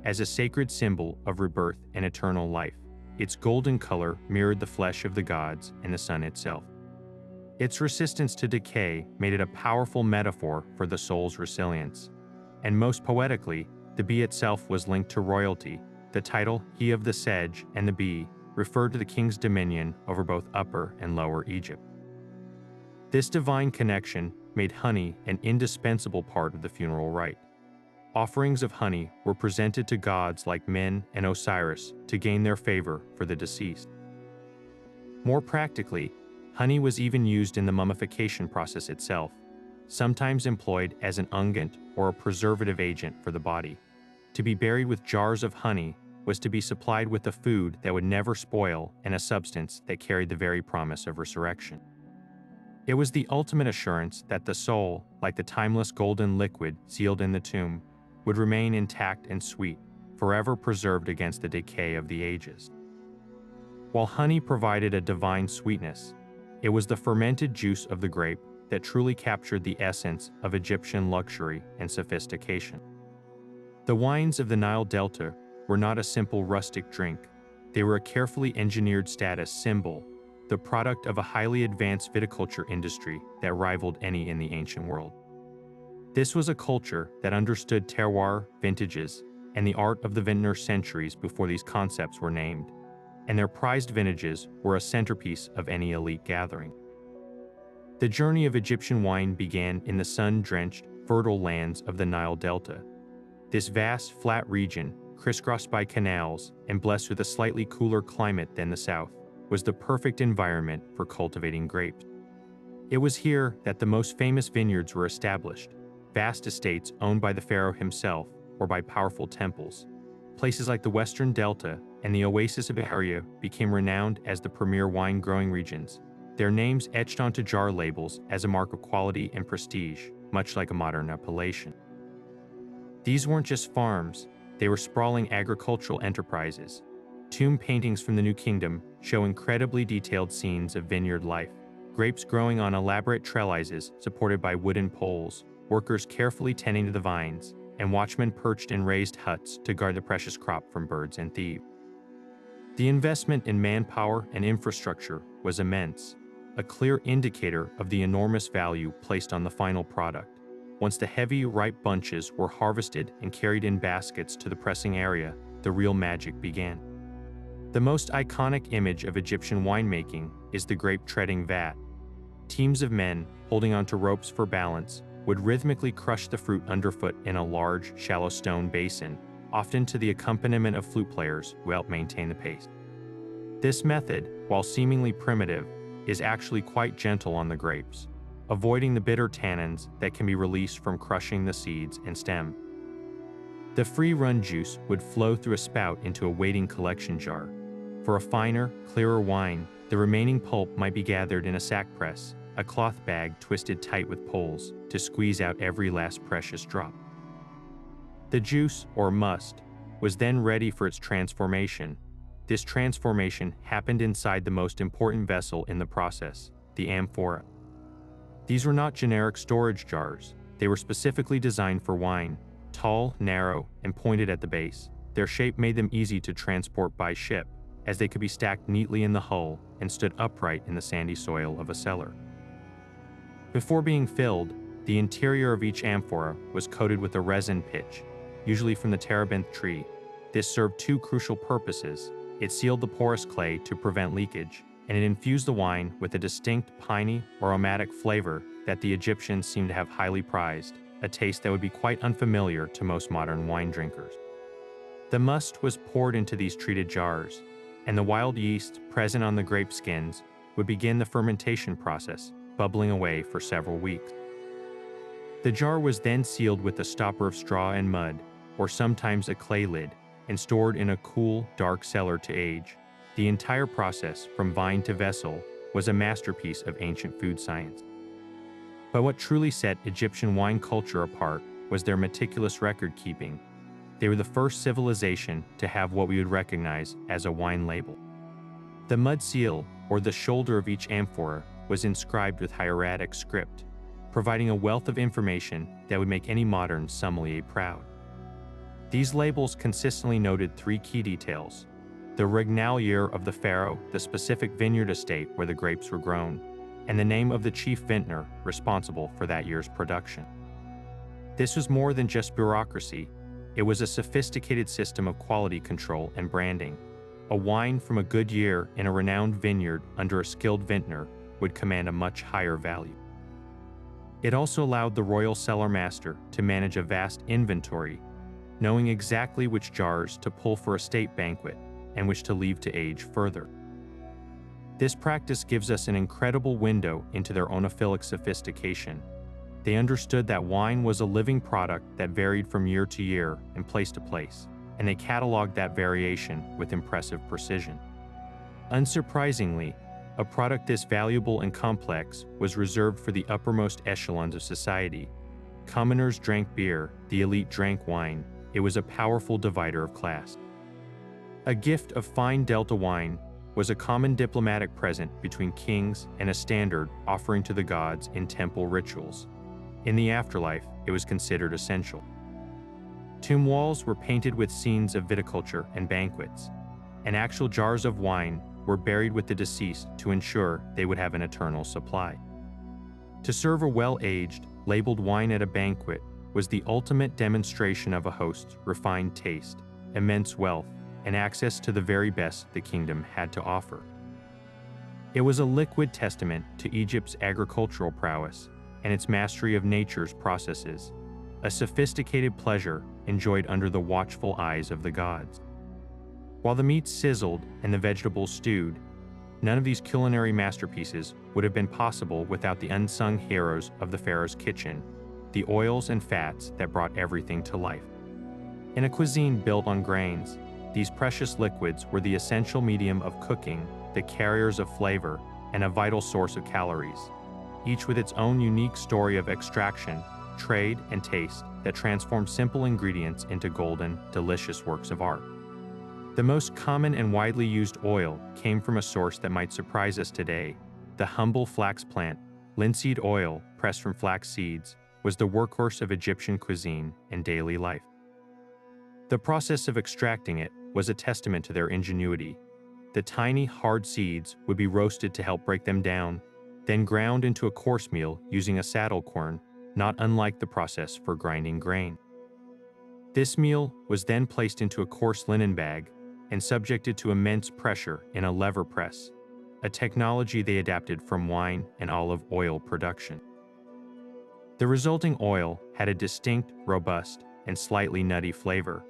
as a sacred symbol of rebirth and eternal life. Its golden color mirrored the flesh of the gods and the sun itself. Its resistance to decay made it a powerful metaphor for the soul's resilience. And most poetically, the bee itself was linked to royalty. The title, He of the Sedge and the Bee, referred to the king's dominion over both Upper and Lower Egypt. This divine connection made honey an indispensable part of the funeral rite. Offerings of honey were presented to gods like Min and Osiris to gain their favor for the deceased. More practically, honey was even used in the mummification process itself, sometimes employed as an unguent or a preservative agent for the body. To be buried with jars of honey was to be supplied with a food that would never spoil and a substance that carried the very promise of resurrection. It was the ultimate assurance that the soul, like the timeless golden liquid sealed in the tomb, would remain intact and sweet, forever preserved against the decay of the ages. While honey provided a divine sweetness, it was the fermented juice of the grape that truly captured the essence of Egyptian luxury and sophistication. The wines of the Nile Delta were not a simple rustic drink. They were a carefully engineered status symbol, the product of a highly advanced viticulture industry that rivaled any in the ancient world. This was a culture that understood terroir, vintages, and the art of the vintner centuries before these concepts were named, and their prized vintages were a centerpiece of any elite gathering. The journey of Egyptian wine began in the sun-drenched, fertile lands of the Nile Delta. This vast, flat region, crisscrossed by canals and blessed with a slightly cooler climate than the south, was the perfect environment for cultivating grapes. It was here that the most famous vineyards were established, vast estates owned by the pharaoh himself or by powerful temples. Places like the Western Delta and the Oasis of Area became renowned as the premier wine-growing regions, their names etched onto jar labels as a mark of quality and prestige, much like a modern appellation. These weren't just farms, they were sprawling agricultural enterprises. Tomb paintings from the New Kingdom show incredibly detailed scenes of vineyard life, grapes growing on elaborate trellises supported by wooden poles, workers carefully tending to the vines, and watchmen perched in raised huts to guard the precious crop from birds and thieves. The investment in manpower and infrastructure was immense, a clear indicator of the enormous value placed on the final product. Once the heavy, ripe bunches were harvested and carried in baskets to the pressing area, the real magic began. The most iconic image of Egyptian winemaking is the grape-treading vat. Teams of men, holding onto ropes for balance, would rhythmically crush the fruit underfoot in a large, shallow stone basin, often to the accompaniment of flute players who help maintain the pace. This method, while seemingly primitive, is actually quite gentle on the grapes, avoiding the bitter tannins that can be released from crushing the seeds and stem. The free-run juice would flow through a spout into a waiting collection jar. For a finer, clearer wine, the remaining pulp might be gathered in a sack press, a cloth bag twisted tight with poles, to squeeze out every last precious drop. The juice, or must, was then ready for its transformation. This transformation happened inside the most important vessel in the process, the amphora. These were not generic storage jars. They were specifically designed for wine, tall, narrow, and pointed at the base. Their shape made them easy to transport by ship, as they could be stacked neatly in the hull and stood upright in the sandy soil of a cellar. Before being filled, the interior of each amphora was coated with a resin pitch, usually from the terebinth tree. This served two crucial purposes. It sealed the porous clay to prevent leakage, and it infused the wine with a distinct piney or aromatic flavor that the Egyptians seemed to have highly prized, a taste that would be quite unfamiliar to most modern wine drinkers. The must was poured into these treated jars, and the wild yeast present on the grape skins would begin the fermentation process, bubbling away for several weeks. The jar was then sealed with a stopper of straw and mud, or sometimes a clay lid, and stored in a cool, dark cellar to age. The entire process, from vine to vessel, was a masterpiece of ancient food science. But what truly set Egyptian wine culture apart was their meticulous record-keeping. They were the first civilization to have what we would recognize as a wine label. The mud seal, or the shoulder of each amphora, was inscribed with hieratic script, providing a wealth of information that would make any modern sommelier proud. These labels consistently noted three key details: the regnal year of the pharaoh, the specific vineyard estate where the grapes were grown, and the name of the chief vintner responsible for that year's production. This was more than just bureaucracy. It was a sophisticated system of quality control and branding. A wine from a good year in a renowned vineyard under a skilled vintner would command a much higher value. It also allowed the royal cellar master to manage a vast inventory, knowing exactly which jars to pull for a state banquet and which to leave to age further. This practice gives us an incredible window into their oenophilic sophistication. They understood that wine was a living product that varied from year to year and place to place, and they cataloged that variation with impressive precision. Unsurprisingly, a product this valuable and complex was reserved for the uppermost echelons of society. Commoners drank beer, the elite drank wine. It was a powerful divider of class. A gift of fine Delta wine was a common diplomatic present between kings and a standard offering to the gods in temple rituals. In the afterlife, it was considered essential. Tomb walls were painted with scenes of viticulture and banquets, and actual jars of wine were buried with the deceased to ensure they would have an eternal supply. To serve a well-aged, labeled wine at a banquet was the ultimate demonstration of a host's refined taste, immense wealth, and access to the very best the kingdom had to offer. It was a liquid testament to Egypt's agricultural prowess and its mastery of nature's processes, a sophisticated pleasure enjoyed under the watchful eyes of the gods. While the meat sizzled and the vegetables stewed, none of these culinary masterpieces would have been possible without the unsung heroes of the pharaoh's kitchen, the oils and fats that brought everything to life. In a cuisine built on grains, these precious liquids were the essential medium of cooking, the carriers of flavor, and a vital source of calories, each with its own unique story of extraction, trade, and taste that transformed simple ingredients into golden, delicious works of art. The most common and widely used oil came from a source that might surprise us today. The humble flax plant, linseed oil pressed from flax seeds, was the workhorse of Egyptian cuisine and daily life. The process of extracting it was a testament to their ingenuity. The tiny, hard seeds would be roasted to help break them down, then ground into a coarse meal using a saddle quern, not unlike the process for grinding grain. This meal was then placed into a coarse linen bag and subjected to immense pressure in a lever press, a technology they adapted from wine and olive oil production. The resulting oil had a distinct, robust, and slightly nutty flavor.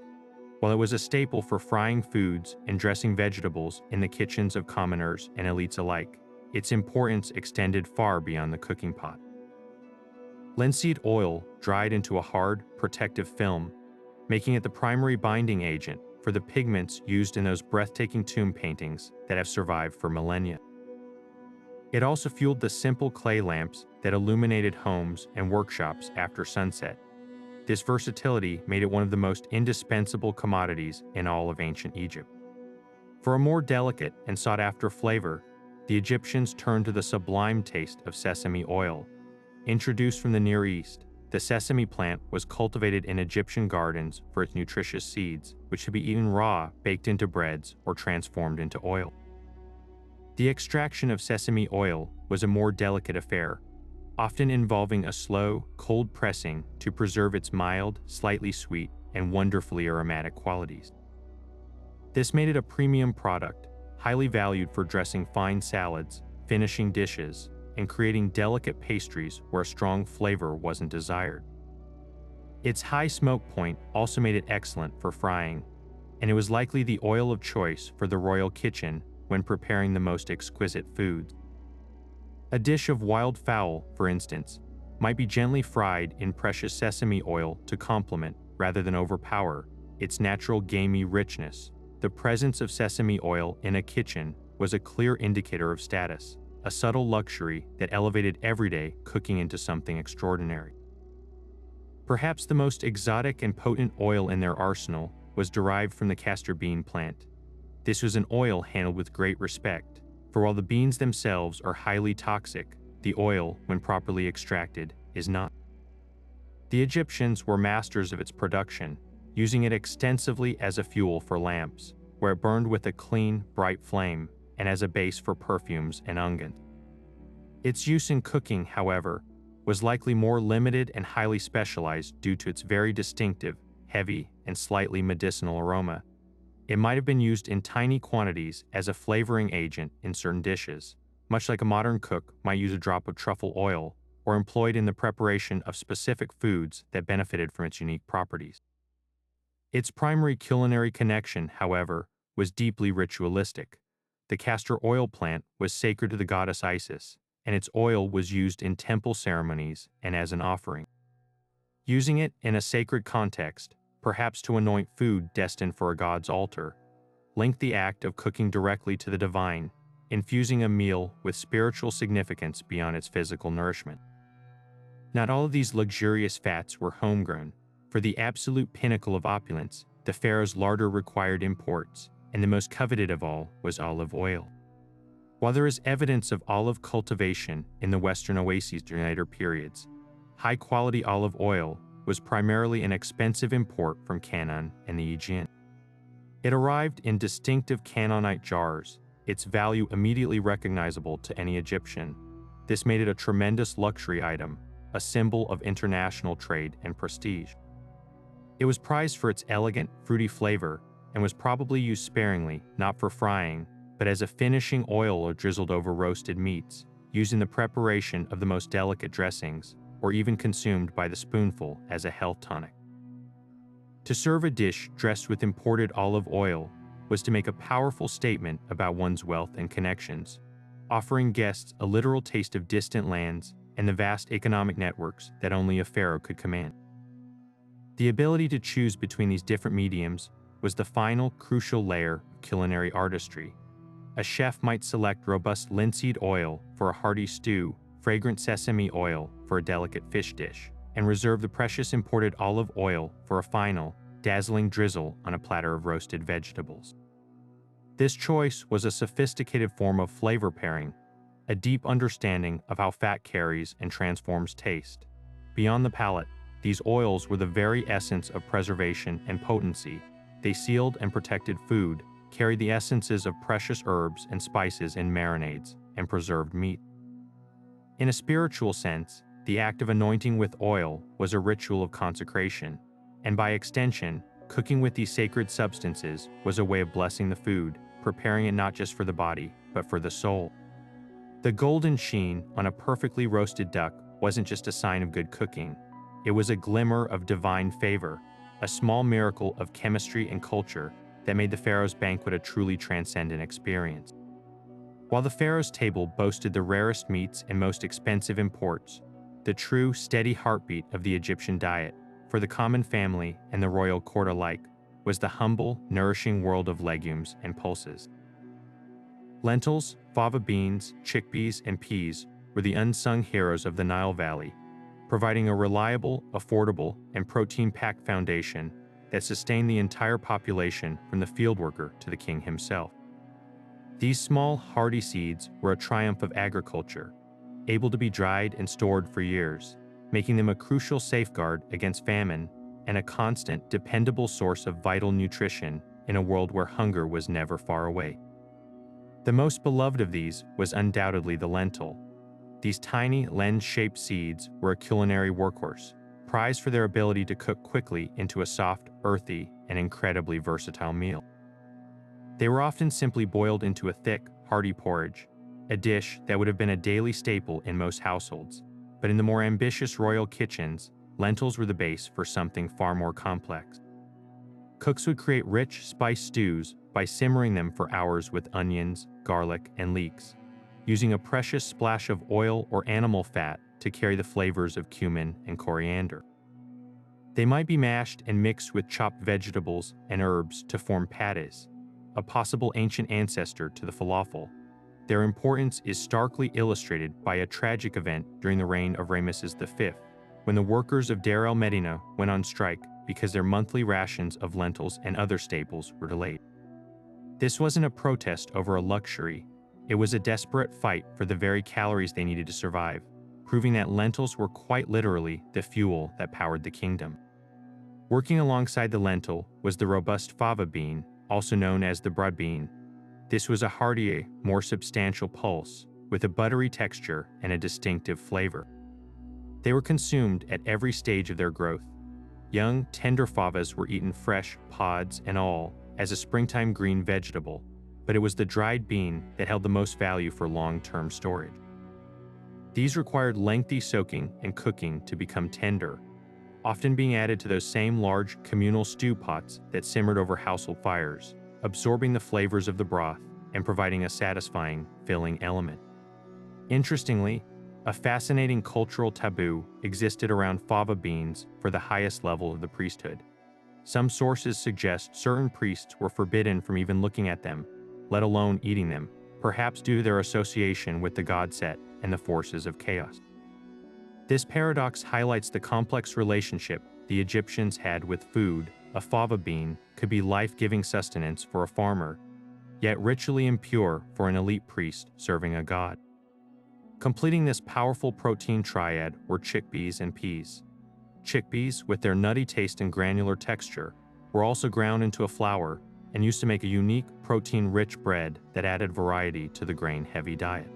While it was a staple for frying foods and dressing vegetables in the kitchens of commoners and elites alike, its importance extended far beyond the cooking pot. Linseed oil dried into a hard, protective film, making it the primary binding agent for the pigments used in those breathtaking tomb paintings that have survived for millennia. It also fueled the simple clay lamps that illuminated homes and workshops after sunset. This versatility made it one of the most indispensable commodities in all of ancient Egypt. For a more delicate and sought-after flavor, the Egyptians turned to the sublime taste of sesame oil. Introduced from the Near East, the sesame plant was cultivated in Egyptian gardens for its nutritious seeds, which could be eaten raw, baked into breads, or transformed into oil. The extraction of sesame oil was a more delicate affair, often involving a slow, cold pressing to preserve its mild, slightly sweet, and wonderfully aromatic qualities. This made it a premium product, highly valued for dressing fine salads, finishing dishes, and creating delicate pastries where a strong flavor wasn't desired. Its high smoke point also made it excellent for frying. and it was likely the oil of choice for the royal kitchen when preparing the most exquisite foods. A dish of wild fowl, for instance, might be gently fried in precious sesame oil to complement, rather than overpower, its natural gamey richness. The presence of sesame oil in a kitchen was a clear indicator of status, a subtle luxury that elevated everyday cooking into something extraordinary. Perhaps the most exotic and potent oil in their arsenal was derived from the castor bean plant. This was an oil handled with great respect, for while the beans themselves are highly toxic, the oil, when properly extracted, is not. The Egyptians were masters of its production, using it extensively as a fuel for lamps, where it burned with a clean, bright flame, and as a base for perfumes and unguents. Its use in cooking, however, was likely more limited and highly specialized due to its very distinctive, heavy, and slightly medicinal aroma. It might have been used in tiny quantities as a flavoring agent in certain dishes, much like a modern cook might use a drop of truffle oil, or employed in the preparation of specific foods that benefited from its unique properties. Its primary culinary connection, however, was deeply ritualistic. The castor oil plant was sacred to the goddess Isis, and its oil was used in temple ceremonies and as an offering. Using it in a sacred context, perhaps to anoint food destined for a god's altar, linked the act of cooking directly to the divine, infusing a meal with spiritual significance beyond its physical nourishment. Not all of these luxurious fats were homegrown. For the absolute pinnacle of opulence, the pharaoh's larder required imports, and the most coveted of all was olive oil. While there is evidence of olive cultivation in the western oases during later periods, high-quality olive oil was primarily an expensive import from Canaan and the Aegean. It arrived in distinctive Canaanite jars, its value immediately recognizable to any Egyptian. This made it a tremendous luxury item, a symbol of international trade and prestige. It was prized for its elegant, fruity flavor and was probably used sparingly, not for frying, but as a finishing oil or drizzled over roasted meats, used in the preparation of the most delicate dressings, or even consumed by the spoonful as a health tonic. To serve a dish dressed with imported olive oil was to make a powerful statement about one's wealth and connections, offering guests a literal taste of distant lands and the vast economic networks that only a pharaoh could command. The ability to choose between these different mediums was the final, crucial layer of culinary artistry. A chef might select robust linseed oil for a hearty stew, fragrant sesame oil for a delicate fish dish, and reserve the precious imported olive oil for a final, dazzling drizzle on a platter of roasted vegetables. This choice was a sophisticated form of flavor pairing, a deep understanding of how fat carries and transforms taste. Beyond the palate, these oils were the very essence of preservation and potency. They sealed and protected food, carried the essences of precious herbs and spices in marinades, and preserved meat. In a spiritual sense, the act of anointing with oil was a ritual of consecration, and by extension, cooking with these sacred substances was a way of blessing the food, preparing it not just for the body, but for the soul. The golden sheen on a perfectly roasted duck wasn't just a sign of good cooking. It was a glimmer of divine favor, a small miracle of chemistry and culture that made the Pharaoh's Banquet a truly transcendent experience. While the Pharaoh's table boasted the rarest meats and most expensive imports, the true, steady heartbeat of the Egyptian diet, for the common family and the royal court alike, was the humble, nourishing world of legumes and pulses. Lentils, fava beans, chickpeas, and peas were the unsung heroes of the Nile Valley, providing a reliable, affordable, and protein-packed foundation that sustained the entire population from the field worker to the king himself. These small, hardy seeds were a triumph of agriculture, able to be dried and stored for years, making them a crucial safeguard against famine and a constant, dependable source of vital nutrition in a world where hunger was never far away. The most beloved of these was undoubtedly the lentil. These tiny, lens-shaped seeds were a culinary workhorse, prized for their ability to cook quickly into a soft, earthy, and incredibly versatile meal. They were often simply boiled into a thick, hearty porridge, a dish that would have been a daily staple in most households. But in the more ambitious royal kitchens, lentils were the base for something far more complex. Cooks would create rich, spiced stews by simmering them for hours with onions, garlic, and leeks, using a precious splash of oil or animal fat to carry the flavors of cumin and coriander. They might be mashed and mixed with chopped vegetables and herbs to form pates, a possible ancient ancestor to the falafel. Their importance is starkly illustrated by a tragic event during the reign of Ramesses V, when the workers of Deir el-Medina went on strike because their monthly rations of lentils and other staples were delayed. This wasn't a protest over a luxury, it was a desperate fight for the very calories they needed to survive, proving that lentils were quite literally the fuel that powered the kingdom. Working alongside the lentil was the robust fava bean, also known as the broad bean. This was a heartier, more substantial pulse, with a buttery texture and a distinctive flavor. They were consumed at every stage of their growth. Young, tender favas were eaten fresh, pods and all, as a springtime green vegetable, but it was the dried bean that held the most value for long-term storage. These required lengthy soaking and cooking to become tender, often being added to those same large communal stew pots that simmered over household fires, absorbing the flavors of the broth and providing a satisfying, filling element. Interestingly, a fascinating cultural taboo existed around fava beans for the highest level of the priesthood. Some sources suggest certain priests were forbidden from even looking at them, let alone eating them, perhaps due to their association with the god Set and the forces of chaos. This paradox highlights the complex relationship the Egyptians had with food. A fava bean could be life-giving sustenance for a farmer, yet ritually impure for an elite priest serving a god. Completing this powerful protein triad were chickpeas and peas. Chickpeas, with their nutty taste and granular texture, were also ground into a flour and used to make a unique, protein-rich bread that added variety to the grain-heavy diet.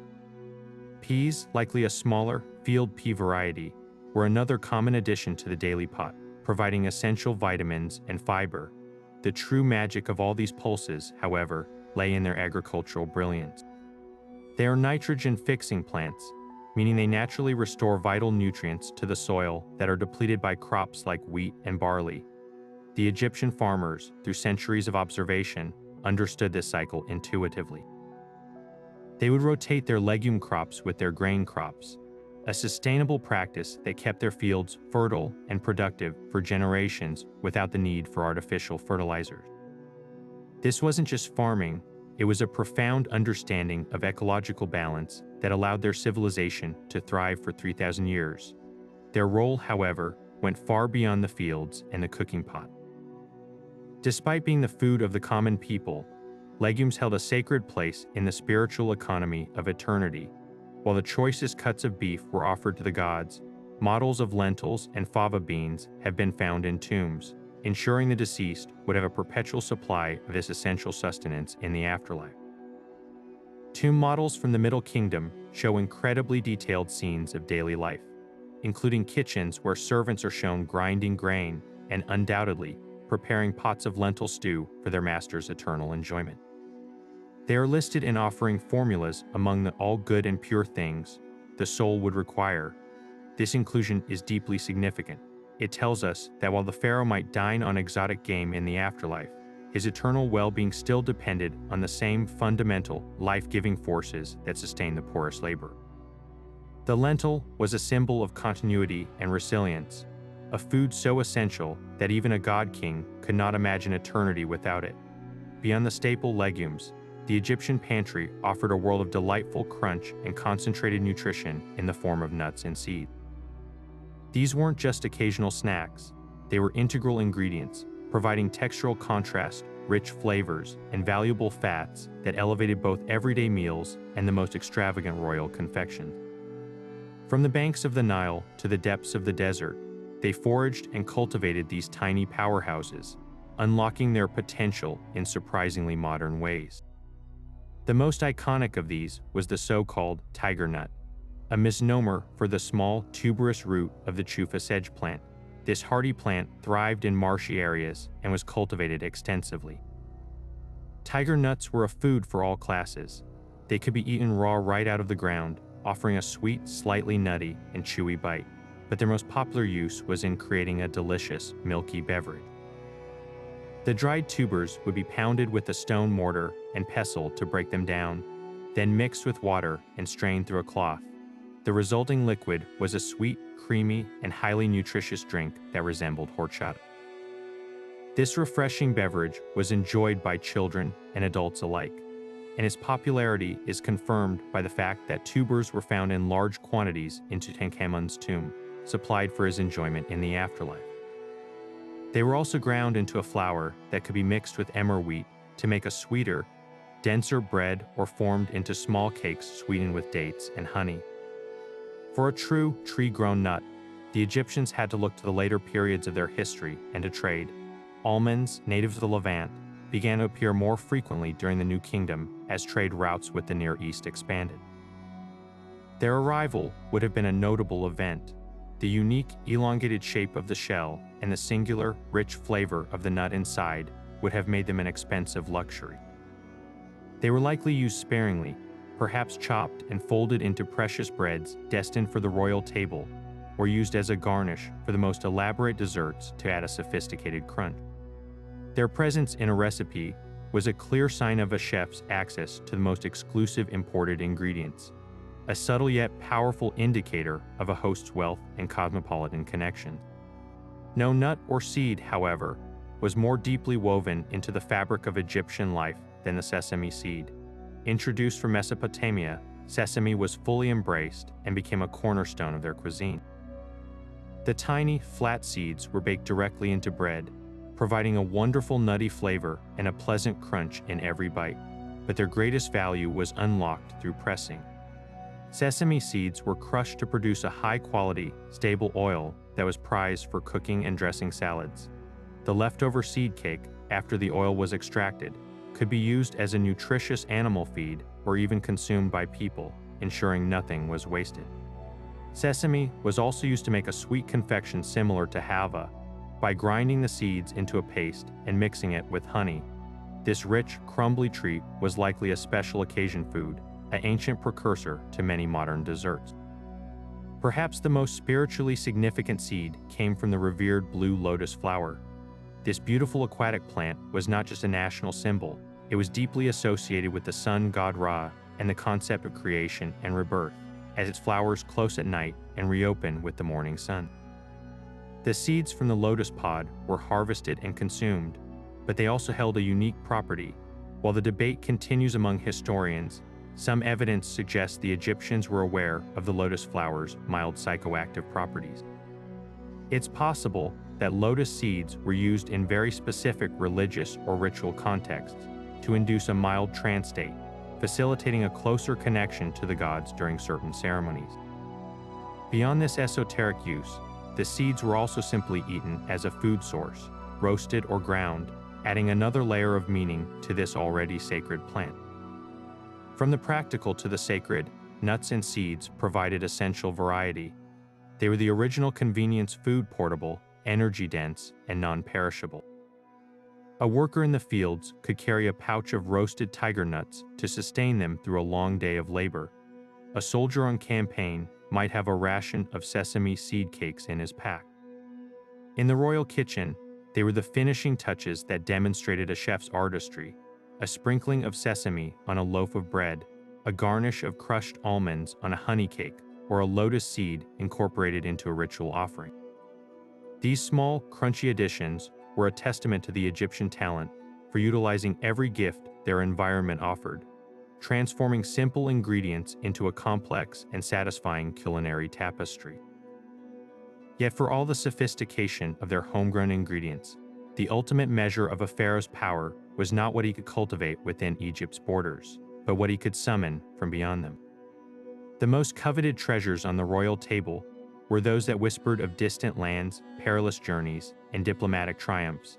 Peas, likely a smaller, field pea variety, were another common addition to the daily pot, providing essential vitamins and fiber. The true magic of all these pulses, however, lay in their agricultural brilliance. They are nitrogen-fixing plants, meaning they naturally restore vital nutrients to the soil that are depleted by crops like wheat and barley. The Egyptian farmers, through centuries of observation, understood this cycle intuitively. They would rotate their legume crops with their grain crops, a sustainable practice that kept their fields fertile and productive for generations without the need for artificial fertilizers. This wasn't just farming, it was a profound understanding of ecological balance that allowed their civilization to thrive for 3,000 years. Their role, however, went far beyond the fields and the cooking pot. Despite being the food of the common people, legumes held a sacred place in the spiritual economy of eternity. While the choicest cuts of beef were offered to the gods, models of lentils and fava beans have been found in tombs, ensuring the deceased would have a perpetual supply of this essential sustenance in the afterlife. Tomb models from the Middle Kingdom show incredibly detailed scenes of daily life, including kitchens where servants are shown grinding grain and undoubtedly preparing pots of lentil stew for their master's eternal enjoyment. They are listed in offering formulas among the all good and pure things the soul would require. This inclusion is deeply significant. It tells us that while the pharaoh might dine on exotic game in the afterlife, his eternal well-being still depended on the same fundamental, life-giving forces that sustain the poorest labor. The lentil was a symbol of continuity and resilience, a food so essential that even a god king could not imagine eternity without it. Beyond the staple legumes, the Egyptian pantry offered a world of delightful crunch and concentrated nutrition in the form of nuts and seeds. These weren't just occasional snacks, they were integral ingredients, providing textural contrast, rich flavors, and valuable fats that elevated both everyday meals and the most extravagant royal confections. From the banks of the Nile to the depths of the desert, they foraged and cultivated these tiny powerhouses, unlocking their potential in surprisingly modern ways. The most iconic of these was the so-called tiger nut, a misnomer for the small tuberous root of the chufa sedge plant. This hardy plant thrived in marshy areas and was cultivated extensively. Tiger nuts were a food for all classes. They could be eaten raw right out of the ground, offering a sweet, slightly nutty, and chewy bite, but their most popular use was in creating a delicious, milky beverage. The dried tubers would be pounded with a stone mortar and pestle to break them down, then mixed with water and strained through a cloth. The resulting liquid was a sweet, creamy, and highly nutritious drink that resembled horchata. This refreshing beverage was enjoyed by children and adults alike, and its popularity is confirmed by the fact that tubers were found in large quantities in Tutankhamun's tomb, supplied for his enjoyment in the afterlife. They were also ground into a flour that could be mixed with emmer wheat to make a sweeter, denser bread or formed into small cakes sweetened with dates and honey. For a true tree-grown nut, the Egyptians had to look to the later periods of their history and to trade. Almonds, native to the Levant, began to appear more frequently during the New Kingdom as trade routes with the Near East expanded. Their arrival would have been a notable event. The unique, elongated shape of the shell and the singular, rich flavor of the nut inside would have made them an expensive luxury. They were likely used sparingly, perhaps chopped and folded into precious breads destined for the royal table, or used as a garnish for the most elaborate desserts to add a sophisticated crunch. Their presence in a recipe was a clear sign of a chef's access to the most exclusive imported ingredients, a subtle yet powerful indicator of a host's wealth and cosmopolitan connection. No nut or seed, however, was more deeply woven into the fabric of Egyptian life than the sesame seed. Introduced from Mesopotamia, sesame was fully embraced and became a cornerstone of their cuisine. The tiny, flat seeds were baked directly into bread, providing a wonderful nutty flavor and a pleasant crunch in every bite, but their greatest value was unlocked through pressing. Sesame seeds were crushed to produce a high-quality, stable oil that was prized for cooking and dressing salads. The leftover seed cake, after the oil was extracted, could be used as a nutritious animal feed or even consumed by people, ensuring nothing was wasted. Sesame was also used to make a sweet confection similar to halva, by grinding the seeds into a paste and mixing it with honey. This rich, crumbly treat was likely a special occasion food, an ancient precursor to many modern desserts. Perhaps the most spiritually significant seed came from the revered blue lotus flower. This beautiful aquatic plant was not just a national symbol, it was deeply associated with the sun god Ra and the concept of creation and rebirth, as its flowers close at night and reopen with the morning sun. The seeds from the lotus pod were harvested and consumed, but they also held a unique property. While the debate continues among historians, some evidence suggests the Egyptians were aware of the lotus flower's mild psychoactive properties. It's possible that lotus seeds were used in very specific religious or ritual contexts to induce a mild trance state, facilitating a closer connection to the gods during certain ceremonies. Beyond this esoteric use, the seeds were also simply eaten as a food source, roasted or ground, adding another layer of meaning to this already sacred plant. From the practical to the sacred, nuts and seeds provided essential variety. They were the original convenience food, portable, energy-dense, and non-perishable. A worker in the fields could carry a pouch of roasted tiger nuts to sustain them through a long day of labor. A soldier on campaign might have a ration of sesame seed cakes in his pack. In the royal kitchen, they were the finishing touches that demonstrated a chef's artistry, a sprinkling of sesame on a loaf of bread, a garnish of crushed almonds on a honey cake, or a lotus seed incorporated into a ritual offering. These small, crunchy additions were a testament to the Egyptian talent for utilizing every gift their environment offered, transforming simple ingredients into a complex and satisfying culinary tapestry. Yet for all the sophistication of their homegrown ingredients, the ultimate measure of a pharaoh's power was not what he could cultivate within Egypt's borders, but what he could summon from beyond them. The most coveted treasures on the royal table were those that whispered of distant lands, perilous journeys, and diplomatic triumphs.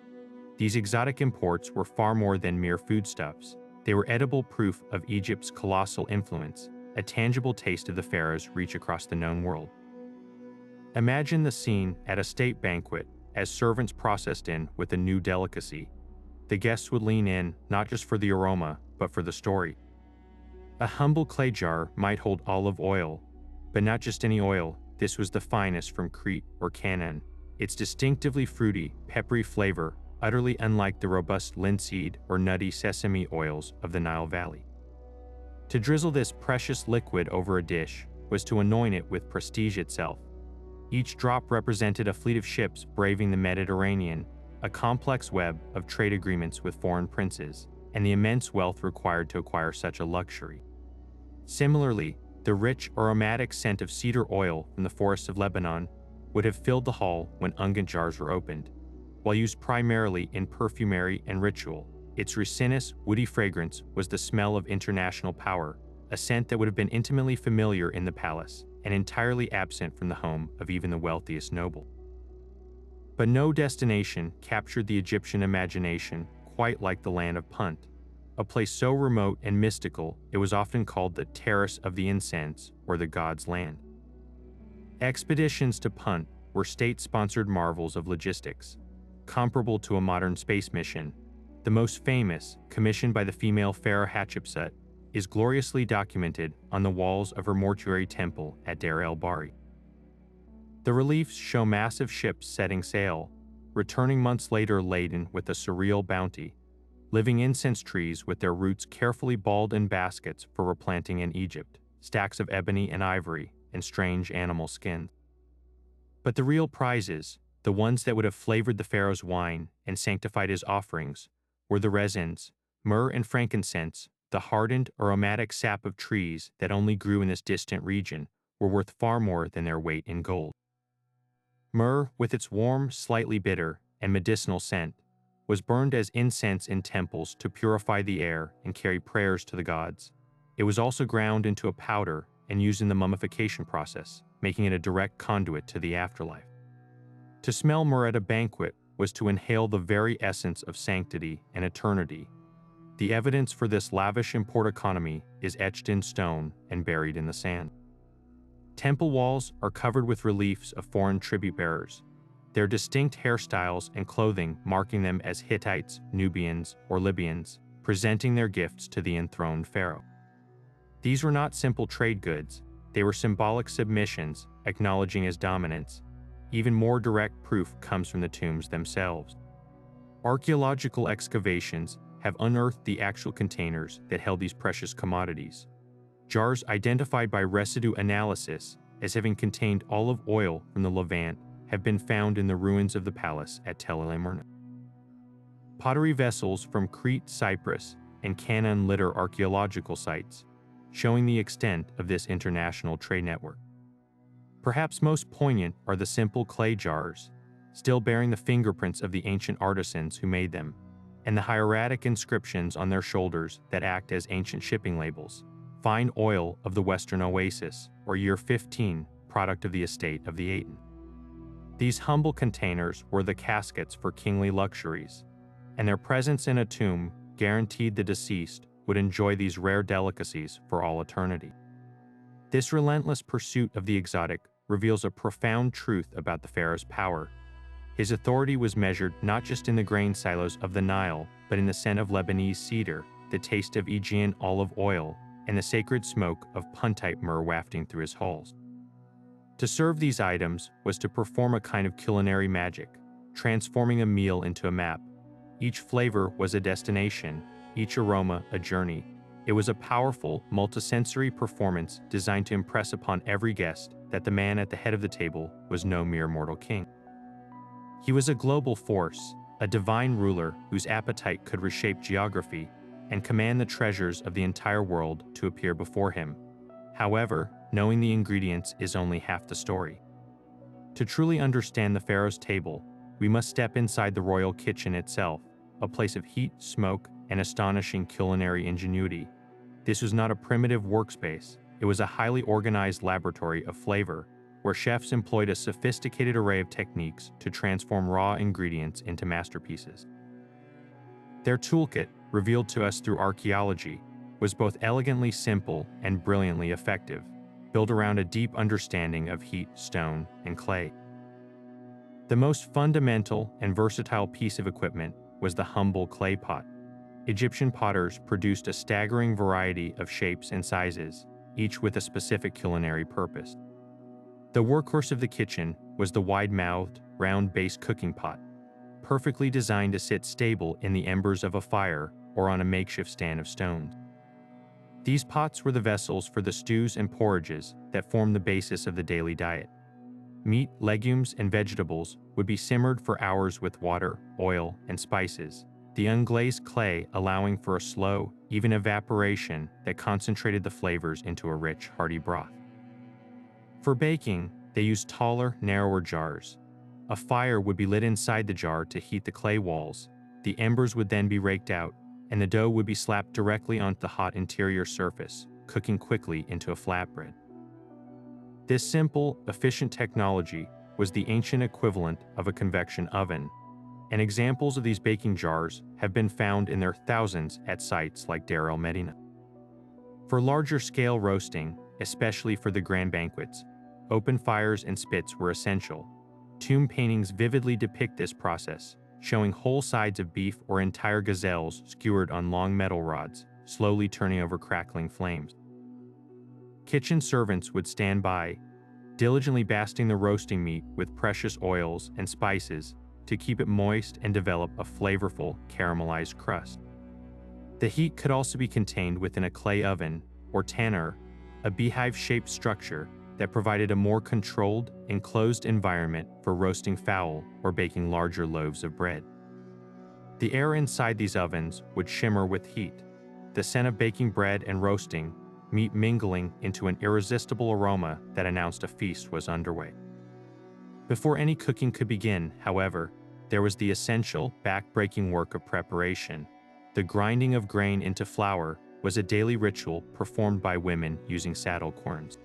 These exotic imports were far more than mere foodstuffs. They were edible proof of Egypt's colossal influence, a tangible taste of the pharaoh's reach across the known world. Imagine the scene at a state banquet as servants processed in with a new delicacy. The guests would lean in not just for the aroma, but for the story. A humble clay jar might hold olive oil, but not just any oil. This was the finest from Crete or Canaan. Its distinctively fruity, peppery flavor utterly unlike the robust linseed or nutty sesame oils of the Nile Valley. To drizzle this precious liquid over a dish was to anoint it with prestige itself. Each drop represented a fleet of ships braving the Mediterranean, a complex web of trade agreements with foreign princes, and the immense wealth required to acquire such a luxury. Similarly, the rich aromatic scent of cedar oil from the forests of Lebanon would have filled the hall when unguent jars were opened. While used primarily in perfumery and ritual, its resinous, woody fragrance was the smell of international power, a scent that would have been intimately familiar in the palace and entirely absent from the home of even the wealthiest noble. But no destination captured the Egyptian imagination quite like the land of Punt, a place so remote and mystical it was often called the Terrace of the Incense or the God's Land. Expeditions to Punt were state-sponsored marvels of logistics, comparable to a modern space mission. The most famous, commissioned by the female Pharaoh Hatshepsut, is gloriously documented on the walls of her mortuary temple at Deir el-Bahri. The reliefs show massive ships setting sail, returning months later laden with a surreal bounty, living incense trees with their roots carefully balled in baskets for replanting in Egypt, stacks of ebony and ivory, and strange animal skins. But the real prizes, the ones that would have flavored the pharaoh's wine and sanctified his offerings, were the resins, myrrh and frankincense. The hardened, aromatic sap of trees that only grew in this distant region were worth far more than their weight in gold. Myrrh, with its warm, slightly bitter, and medicinal scent, was burned as incense in temples to purify the air and carry prayers to the gods. It was also ground into a powder and used in the mummification process, making it a direct conduit to the afterlife. To smell myrrh at a banquet was to inhale the very essence of sanctity and eternity. The evidence for this lavish import economy is etched in stone and buried in the sand. Temple walls are covered with reliefs of foreign tribute bearers, their distinct hairstyles and clothing marking them as Hittites, Nubians, or Libyans, presenting their gifts to the enthroned pharaoh. These were not simple trade goods, they were symbolic submissions acknowledging his dominance. Even more direct proof comes from the tombs themselves. Archaeological excavations have unearthed the actual containers that held these precious commodities. Jars identified by residue analysis as having contained olive oil from the Levant have been found in the ruins of the palace at Tel el-Amarna. Pottery vessels from Crete, Cyprus, and Canaan litter archaeological sites, showing the extent of this international trade network. Perhaps most poignant are the simple clay jars, still bearing the fingerprints of the ancient artisans who made them, and the hieratic inscriptions on their shoulders that act as ancient shipping labels. Fine oil of the Western Oasis, or year 15, product of the estate of the Aten. These humble containers were the caskets for kingly luxuries, and their presence in a tomb guaranteed the deceased would enjoy these rare delicacies for all eternity. This relentless pursuit of the exotic reveals a profound truth about the pharaoh's power. His authority was measured not just in the grain silos of the Nile, but in the scent of Lebanese cedar, the taste of Aegean olive oil, and the sacred smoke of Puntite myrrh wafting through his halls. To serve these items was to perform a kind of culinary magic, transforming a meal into a map. Each flavor was a destination, each aroma a journey. It was a powerful, multisensory performance designed to impress upon every guest that the man at the head of the table was no mere mortal king. He was a global force, a divine ruler whose appetite could reshape geography and command the treasures of the entire world to appear before him. However, knowing the ingredients is only half the story. To truly understand the pharaoh's table, we must step inside the royal kitchen itself, a place of heat, smoke, and astonishing culinary ingenuity. This was not a primitive workspace, it was a highly organized laboratory of flavor, where chefs employed a sophisticated array of techniques to transform raw ingredients into masterpieces. Their toolkit, revealed to us through archaeology, was both elegantly simple and brilliantly effective, built around a deep understanding of heat, stone, and clay. The most fundamental and versatile piece of equipment was the humble clay pot. Egyptian potters produced a staggering variety of shapes and sizes, each with a specific culinary purpose. The workhorse of the kitchen was the wide-mouthed, round-based cooking pot. perfectly designed to sit stable in the embers of a fire or on a makeshift stand of stones. These pots were the vessels for the stews and porridges that formed the basis of the daily diet. Meat, legumes, and vegetables would be simmered for hours with water, oil, and spices, the unglazed clay allowing for a slow, even evaporation that concentrated the flavors into a rich, hearty broth. For baking, they used taller, narrower jars. A fire would be lit inside the jar to heat the clay walls. The embers would then be raked out, and the dough would be slapped directly onto the hot interior surface, cooking quickly into a flatbread. This simple, efficient technology was the ancient equivalent of a convection oven, and examples of these baking jars have been found in their thousands at sites like Deir el-Medina. For larger-scale roasting, especially for the grand banquets, open fires and spits were essential. Tomb paintings vividly depict this process, showing whole sides of beef or entire gazelles skewered on long metal rods, slowly turning over crackling flames. Kitchen servants would stand by, diligently basting the roasting meat with precious oils and spices to keep it moist and develop a flavorful, caramelized crust. The heat could also be contained within a clay oven, or tanner, a beehive-shaped structure that provided a more controlled, enclosed environment for roasting fowl or baking larger loaves of bread. The air inside these ovens would shimmer with heat, the scent of baking bread and roasting meat mingling into an irresistible aroma that announced a feast was underway. Before any cooking could begin, however, there was the essential, back-breaking work of preparation. The grinding of grain into flour was a daily ritual performed by women using saddle querns.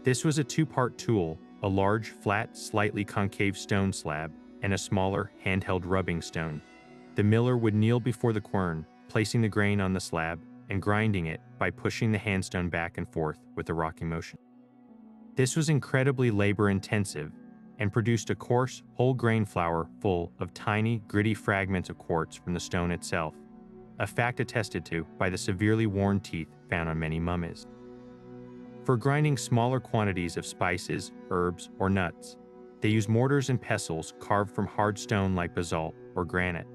This was a two-part tool, a large, flat, slightly concave stone slab, and a smaller, handheld rubbing stone. The miller would kneel before the quern, placing the grain on the slab and grinding it by pushing the handstone back and forth with a rocking motion. This was incredibly labor-intensive and produced a coarse, whole grain flour full of tiny, gritty fragments of quartz from the stone itself, a fact attested to by the severely worn teeth found on many mummies. For grinding smaller quantities of spices, herbs, or nuts, they used mortars and pestles carved from hard stone like basalt or granite.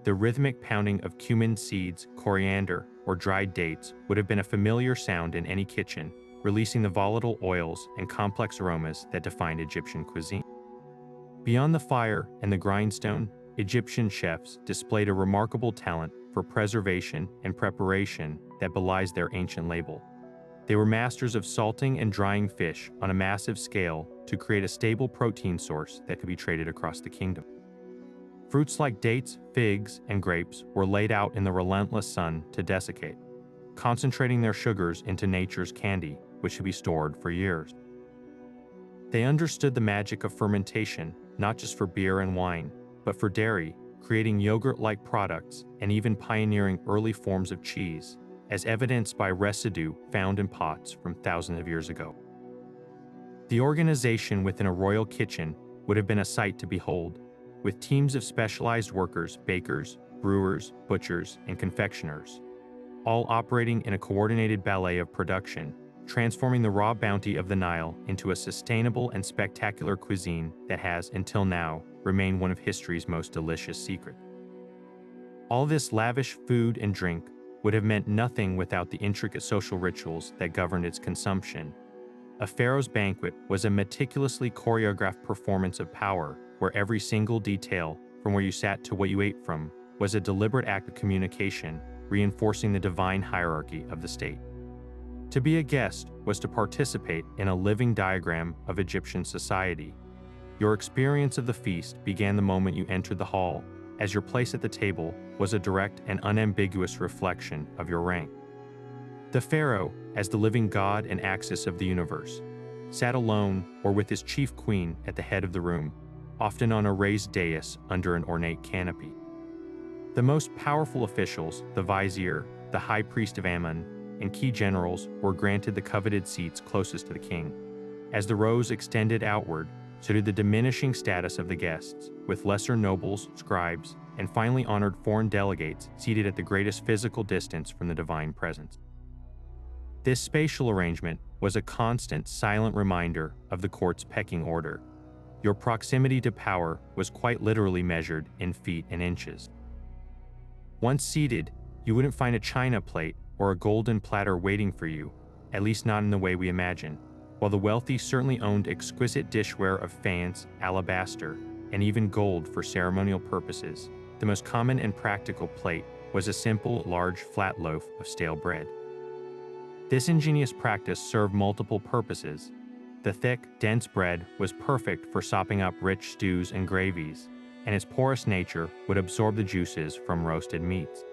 The rhythmic pounding of cumin seeds, coriander, or dried dates would have been a familiar sound in any kitchen, releasing the volatile oils and complex aromas that defined Egyptian cuisine. Beyond the fire and the grindstone, Egyptian chefs displayed a remarkable talent for preservation and preparation that belies their ancient label. They were masters of salting and drying fish on a massive scale to create a stable protein source that could be traded across the kingdom. Fruits like dates, figs, and grapes were laid out in the relentless sun to desiccate, concentrating their sugars into nature's candy, which could be stored for years. They understood the magic of fermentation, not just for beer and wine, but for dairy, creating yogurt-like products and even pioneering early forms of cheese, as evidenced by residue found in pots from thousands of years ago. The organization within a royal kitchen would have been a sight to behold, with teams of specialized workers, bakers, brewers, butchers, and confectioners, all operating in a coordinated ballet of production, transforming the raw bounty of the Nile into a sustainable and spectacular cuisine that has, until now, remained one of history's most delicious secrets. All this lavish food and drink would have meant nothing without the intricate social rituals that governed its consumption. A Pharaoh's banquet was a meticulously choreographed performance of power, where every single detail, from where you sat to what you ate from, was a deliberate act of communication, reinforcing the divine hierarchy of the state. To be a guest was to participate in a living diagram of Egyptian society. Your experience of the feast began the moment you entered the hall, as your place at the table was a direct and unambiguous reflection of your rank. The pharaoh, as the living god and axis of the universe, sat alone or with his chief queen at the head of the room, often on a raised dais under an ornate canopy. The most powerful officials, the vizier, the high priest of Ammon, and key generals were granted the coveted seats closest to the king. As the rows extended outward, so did the diminishing status of the guests, with lesser nobles, scribes, and finally honored foreign delegates seated at the greatest physical distance from the divine presence. This spatial arrangement was a constant, silent reminder of the court's pecking order. Your proximity to power was quite literally measured in feet and inches. Once seated, you wouldn't find a china plate or a golden platter waiting for you, at least not in the way we imagine. While the wealthy certainly owned exquisite dishware of faience, alabaster, and even gold for ceremonial purposes, the most common and practical plate was a simple, large, flat loaf of stale bread. This ingenious practice served multiple purposes. The thick, dense bread was perfect for sopping up rich stews and gravies, and its porous nature would absorb the juices from roasted meats.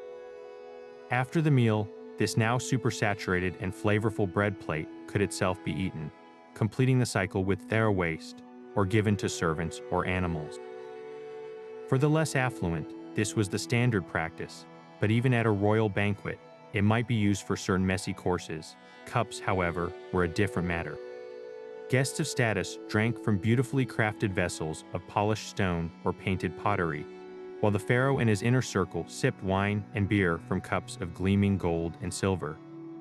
After the meal, this now supersaturated and flavorful bread plate could itself be eaten, completing the cycle with their waste, or given to servants or animals. For the less affluent, this was the standard practice, but even at a royal banquet, it might be used for certain messy courses. Cups, however, were a different matter. Guests of status drank from beautifully crafted vessels of polished stone or painted pottery, while the pharaoh and his inner circle sipped wine and beer from cups of gleaming gold and silver,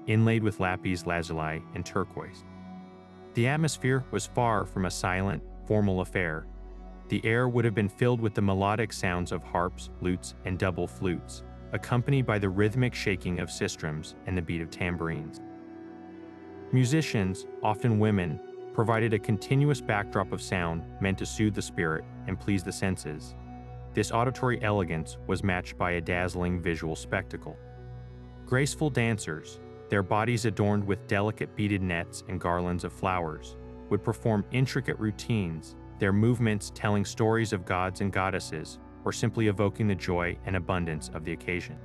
inlaid with lapis lazuli and turquoise. The atmosphere was far from a silent, formal affair. The air would have been filled with the melodic sounds of harps, lutes, and double flutes, accompanied by the rhythmic shaking of sistrums and the beat of tambourines. Musicians, often women, provided a continuous backdrop of sound meant to soothe the spirit and please the senses. This auditory elegance was matched by a dazzling visual spectacle. Graceful dancers, their bodies adorned with delicate beaded nets and garlands of flowers, would perform intricate routines, their movements telling stories of gods and goddesses, or simply evoking the joy and abundance of the occasion.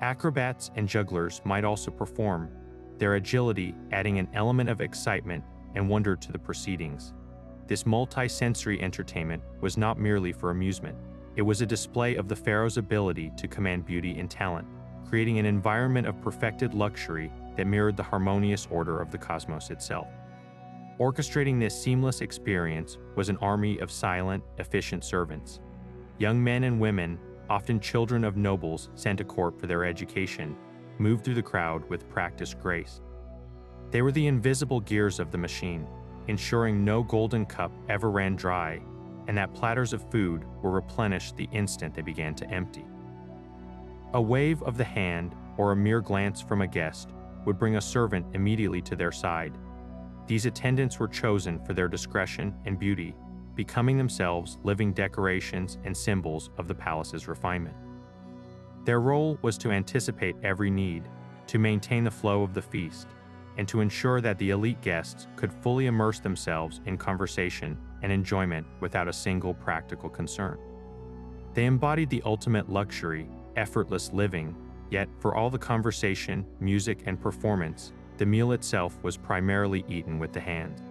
Acrobats and jugglers might also perform, their agility adding an element of excitement and wonder to the proceedings. This multi-sensory entertainment was not merely for amusement. It was a display of the pharaoh's ability to command beauty and talent, creating an environment of perfected luxury that mirrored the harmonious order of the cosmos itself. Orchestrating this seamless experience was an army of silent, efficient servants. Young men and women, often children of nobles sent to court for their education, moved through the crowd with practiced grace. They were the invisible gears of the machine, ensuring no golden cup ever ran dry, and that platters of food were replenished the instant they began to empty. A wave of the hand or a mere glance from a guest would bring a servant immediately to their side. These attendants were chosen for their discretion and beauty, becoming themselves living decorations and symbols of the palace's refinement. Their role was to anticipate every need, to maintain the flow of the feast, and to ensure that the elite guests could fully immerse themselves in conversation and enjoyment without a single practical concern. They embodied the ultimate luxury, effortless living, yet for all the conversation, music, and performance, the meal itself was primarily eaten with the hands.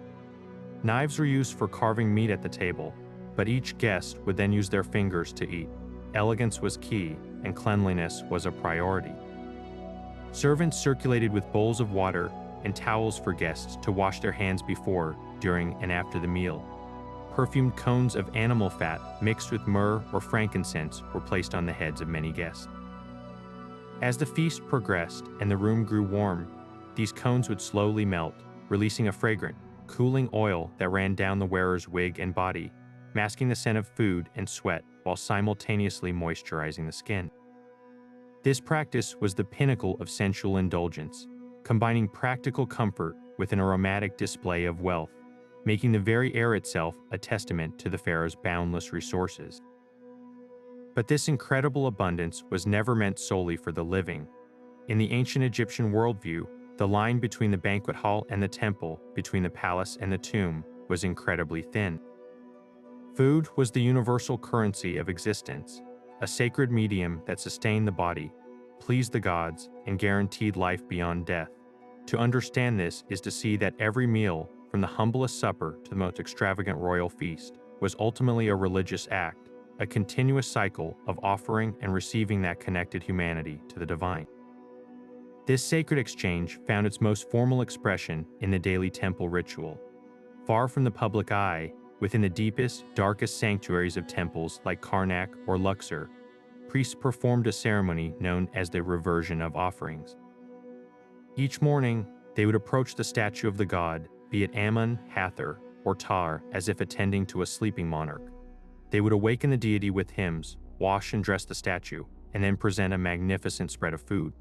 Knives were used for carving meat at the table, but each guest would then use their fingers to eat. Elegance was key, and cleanliness was a priority. Servants circulated with bowls of water and towels for guests to wash their hands before, during, and after the meal. Perfumed cones of animal fat mixed with myrrh or frankincense were placed on the heads of many guests. As the feast progressed and the room grew warm, these cones would slowly melt, releasing a fragrant, cooling oil that ran down the wearer's wig and body, masking the scent of food and sweat while simultaneously moisturizing the skin. This practice was the pinnacle of sensual indulgence, combining practical comfort with an aromatic display of wealth, making the very air itself a testament to the pharaoh's boundless resources. But this incredible abundance was never meant solely for the living. In the ancient Egyptian worldview, the line between the banquet hall and the temple, between the palace and the tomb, was incredibly thin. Food was the universal currency of existence, a sacred medium that sustained the body, pleased the gods, and guaranteed life beyond death. To understand this is to see that every meal, from the humblest supper to the most extravagant royal feast, was ultimately a religious act, a continuous cycle of offering and receiving that connected humanity to the divine. This sacred exchange found its most formal expression in the daily temple ritual. Far from the public eye, within the deepest, darkest sanctuaries of temples like Karnak or Luxor, priests performed a ceremony known as the reversion of offerings. Each morning, they would approach the statue of the god, be it Amun, Hathor, or tar as if attending to a sleeping monarch. They would awaken the deity with hymns, wash and dress the statue, and then present a magnificent spread of food.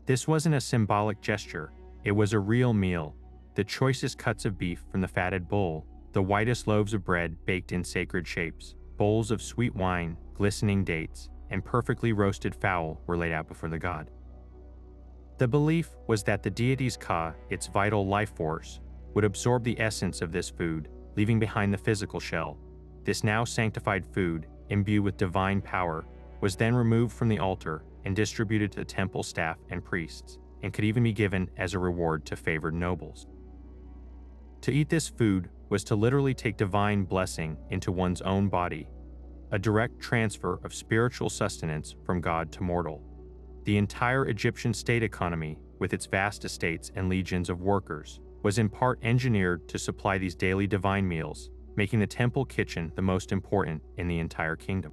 This wasn't a symbolic gesture, it was a real meal. The choicest cuts of beef from the fatted bull, the whitest loaves of bread baked in sacred shapes, bowls of sweet wine, glistening dates, and perfectly roasted fowl were laid out before the god. The belief was that the deity's ka, its vital life force, would absorb the essence of this food, leaving behind the physical shell. This now sanctified food, imbued with divine power, was then removed from the altar and distributed to temple staff and priests, and could even be given as a reward to favored nobles. To eat this food was to literally take divine blessing into one's own body, a direct transfer of spiritual sustenance from God to mortal. The entire Egyptian state economy, with its vast estates and legions of workers, was in part engineered to supply these daily divine meals, making the temple kitchen the most important in the entire kingdom.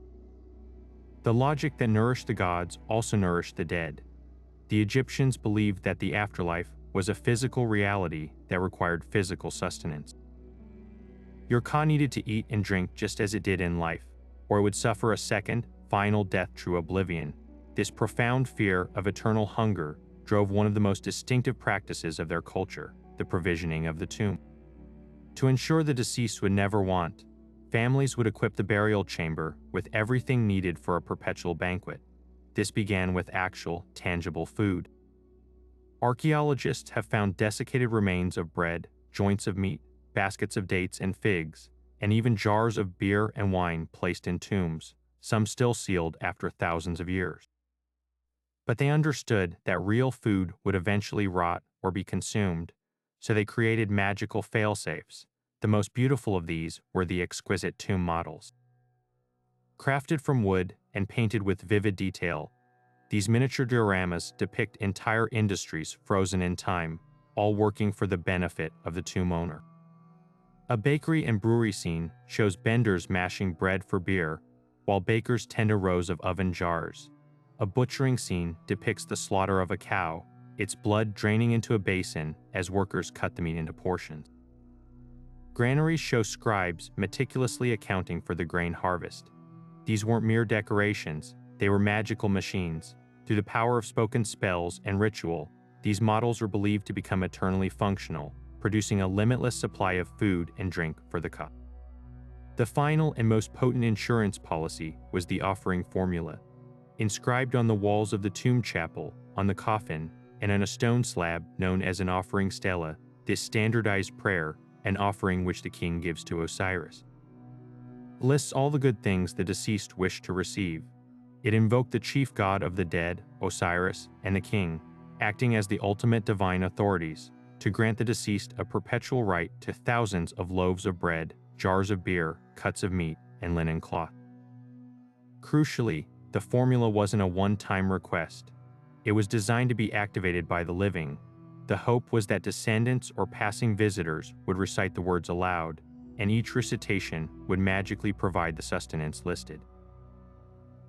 The logic that nourished the gods also nourished the dead. The Egyptians believed that the afterlife was a physical reality that required physical sustenance. Your ka needed to eat and drink just as it did in life, or it would suffer a second, final death through oblivion. This profound fear of eternal hunger drove one of the most distinctive practices of their culture, the provisioning of the tomb. To ensure the deceased would never want, families would equip the burial chamber with everything needed for a perpetual banquet. This began with actual, tangible food. Archaeologists have found desiccated remains of bread, joints of meat, baskets of dates and figs, and even jars of beer and wine placed in tombs, some still sealed after thousands of years. But they understood that real food would eventually rot or be consumed, so they created magical fail-safes. The most beautiful of these were the exquisite tomb models. Crafted from wood and painted with vivid detail, these miniature dioramas depict entire industries frozen in time, all working for the benefit of the tomb owner. A bakery and brewery scene shows benders mashing bread for beer, while bakers tend to rows of oven jars. A butchering scene depicts the slaughter of a cow, its blood draining into a basin as workers cut the meat into portions. Granaries show scribes meticulously accounting for the grain harvest. These weren't mere decorations, they were magical machines. Through the power of spoken spells and ritual, these models were believed to become eternally functional, producing a limitless supply of food and drink for the ka. The final and most potent insurance policy was the offering formula. Inscribed on the walls of the tomb chapel, on the coffin, and on a stone slab known as an offering stela, this standardized prayer, an offering which the king gives to Osiris, lists all the good things the deceased wished to receive. It invoked the chief god of the dead, Osiris, and the king, acting as the ultimate divine authorities, to grant the deceased a perpetual right to thousands of loaves of bread, jars of beer, cuts of meat, and linen cloth. Crucially, the formula wasn't a one-time request. It was designed to be activated by the living. The hope was that descendants or passing visitors would recite the words aloud, and each recitation would magically provide the sustenance listed.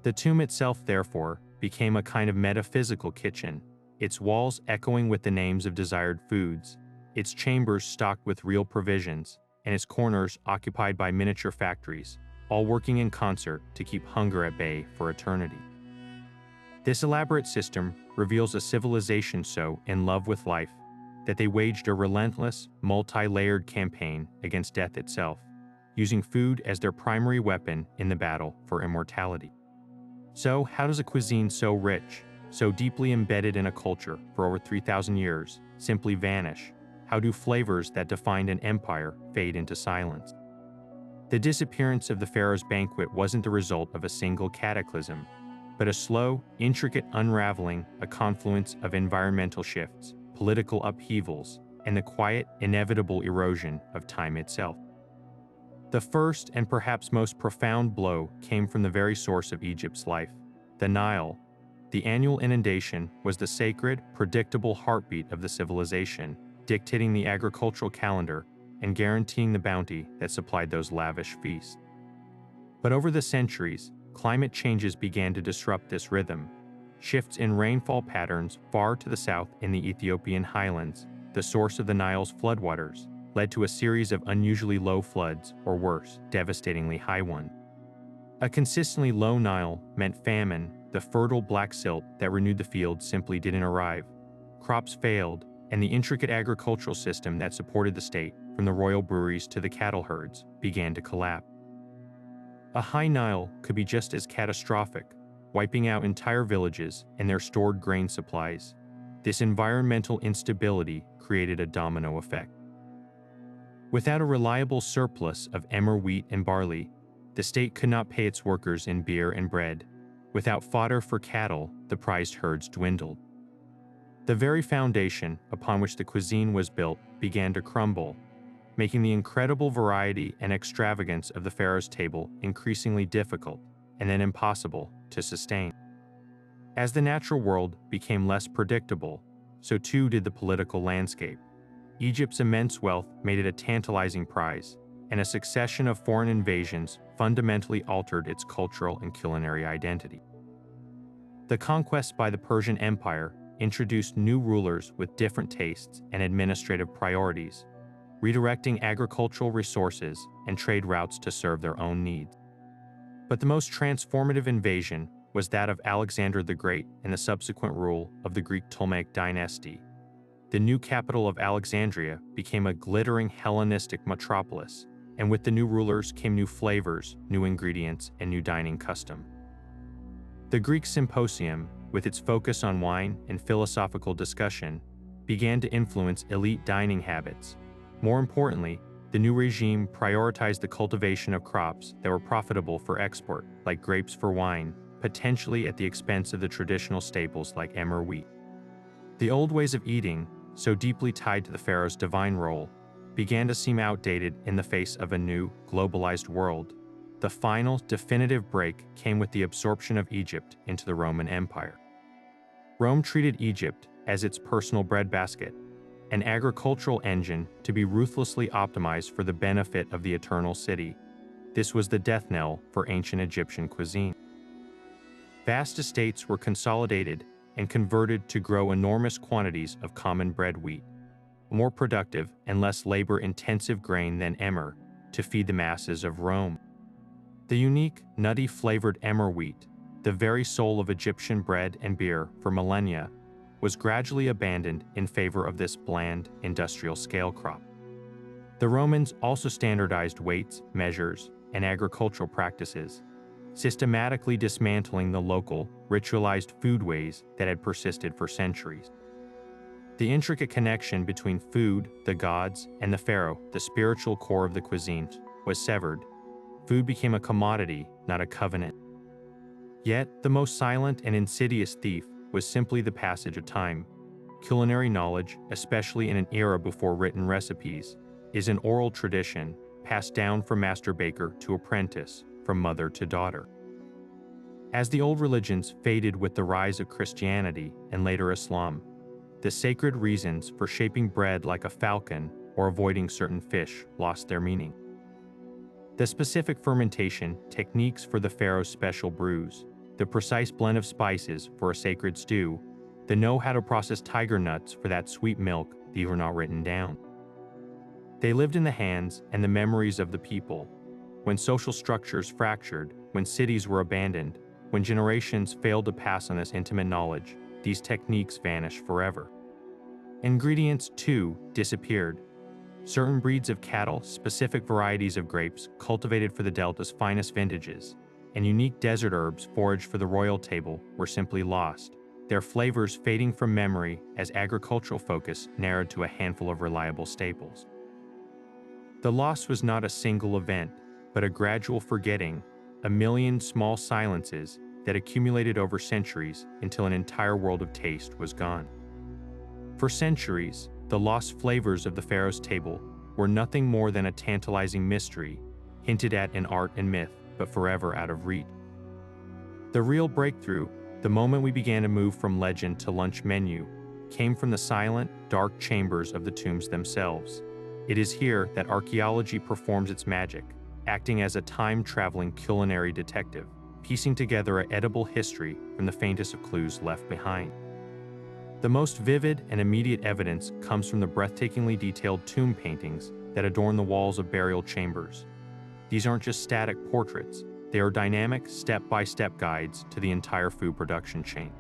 The tomb itself, therefore, became a kind of metaphysical kitchen, its walls echoing with the names of desired foods, its chambers stocked with real provisions, and its corners occupied by miniature factories, all working in concert to keep hunger at bay for eternity. This elaborate system reveals a civilization so in love with life that they waged a relentless, multi-layered campaign against death itself, using food as their primary weapon in the battle for immortality. So, how does a cuisine so rich, so deeply embedded in a culture for over 3,000 years, simply vanish? How do flavors that defined an empire fade into silence? The disappearance of the Pharaoh's Banquet wasn't the result of a single cataclysm, but a slow, intricate unraveling, a confluence of environmental shifts, political upheavals, and the quiet, inevitable erosion of time itself. The first and perhaps most profound blow came from the very source of Egypt's life, the Nile. The annual inundation was the sacred, predictable heartbeat of the civilization, dictating the agricultural calendar and guaranteeing the bounty that supplied those lavish feasts. But over the centuries, climate changes began to disrupt this rhythm. Shifts in rainfall patterns far to the south in the Ethiopian highlands, the source of the Nile's floodwaters, led to a series of unusually low floods, or worse, devastatingly high ones. A consistently low Nile meant famine. The fertile black silt that renewed the fields simply didn't arrive. Crops failed, and the intricate agricultural system that supported the state, from the royal breweries to the cattle herds, began to collapse. A high Nile could be just as catastrophic, wiping out entire villages and their stored grain supplies. This environmental instability created a domino effect. Without a reliable surplus of emmer wheat and barley, the state could not pay its workers in beer and bread. Without fodder for cattle, the prized herds dwindled. The very foundation upon which the cuisine was built began to crumble, making the incredible variety and extravagance of the Pharaoh's table increasingly difficult and then impossible to sustain. As the natural world became less predictable, so too did the political landscape. Egypt's immense wealth made it a tantalizing prize, and a succession of foreign invasions fundamentally altered its cultural and culinary identity. The conquest by the Persian Empire introduced new rulers with different tastes and administrative priorities, redirecting agricultural resources and trade routes to serve their own needs. But the most transformative invasion was that of Alexander the Great and the subsequent rule of the Greek Ptolemaic dynasty. The new capital of Alexandria became a glittering Hellenistic metropolis, and with the new rulers came new flavors, new ingredients, and new dining custom. The Greek Symposium, with its focus on wine and philosophical discussion, began to influence elite dining habits. More importantly, the new regime prioritized the cultivation of crops that were profitable for export, like grapes for wine, potentially at the expense of the traditional staples like emmer wheat. The old ways of eating, so deeply tied to the pharaoh's divine role, began to seem outdated in the face of a new, globalized world. The final, definitive break came with the absorption of Egypt into the Roman Empire. Rome treated Egypt as its personal breadbasket, an agricultural engine to be ruthlessly optimized for the benefit of the eternal city. This was the death knell for ancient Egyptian cuisine. Vast estates were consolidated and converted to grow enormous quantities of common bread wheat, more productive and less labor-intensive grain than emmer, to feed the masses of Rome. The unique, nutty-flavored emmer wheat, the very soul of Egyptian bread and beer for millennia, was gradually abandoned in favor of this bland, industrial-scale crop. The Romans also standardized weights, measures, and agricultural practices, systematically dismantling the local, ritualized foodways that had persisted for centuries. The intricate connection between food, the gods, and the pharaoh, the spiritual core of the cuisine, was severed. Food became a commodity, not a covenant. Yet, the most silent and insidious thief was simply the passage of time. Culinary knowledge, especially in an era before written recipes, is an oral tradition passed down from master baker to apprentice, from mother to daughter. As the old religions faded with the rise of Christianity and later Islam, the sacred reasons for shaping bread like a falcon or avoiding certain fish lost their meaning. The specific fermentation techniques for the pharaoh's special brews, the precise blend of spices for a sacred stew, the know-how to process tiger nuts for that sweet milk, these were not written down. They lived in the hands and the memories of the people. When social structures fractured, when cities were abandoned, when generations failed to pass on this intimate knowledge, these techniques vanished forever. Ingredients, too, disappeared. Certain breeds of cattle, specific varieties of grapes cultivated for the Delta's finest vintages, and unique desert herbs foraged for the royal table were simply lost, their flavors fading from memory as agricultural focus narrowed to a handful of reliable staples. The loss was not a single event, but a gradual forgetting, a million small silences that accumulated over centuries until an entire world of taste was gone. For centuries, the lost flavors of the pharaoh's table were nothing more than a tantalizing mystery, hinted at in art and myth, but forever out of reach. The real breakthrough, the moment we began to move from legend to lunch menu, came from the silent, dark chambers of the tombs themselves. It is here that archaeology performs its magic, acting as a time-traveling culinary detective, piecing together an edible history from the faintest of clues left behind. The most vivid and immediate evidence comes from the breathtakingly detailed tomb paintings that adorn the walls of burial chambers. These aren't just static portraits, they are dynamic, step-by-step guides to the entire food production chain.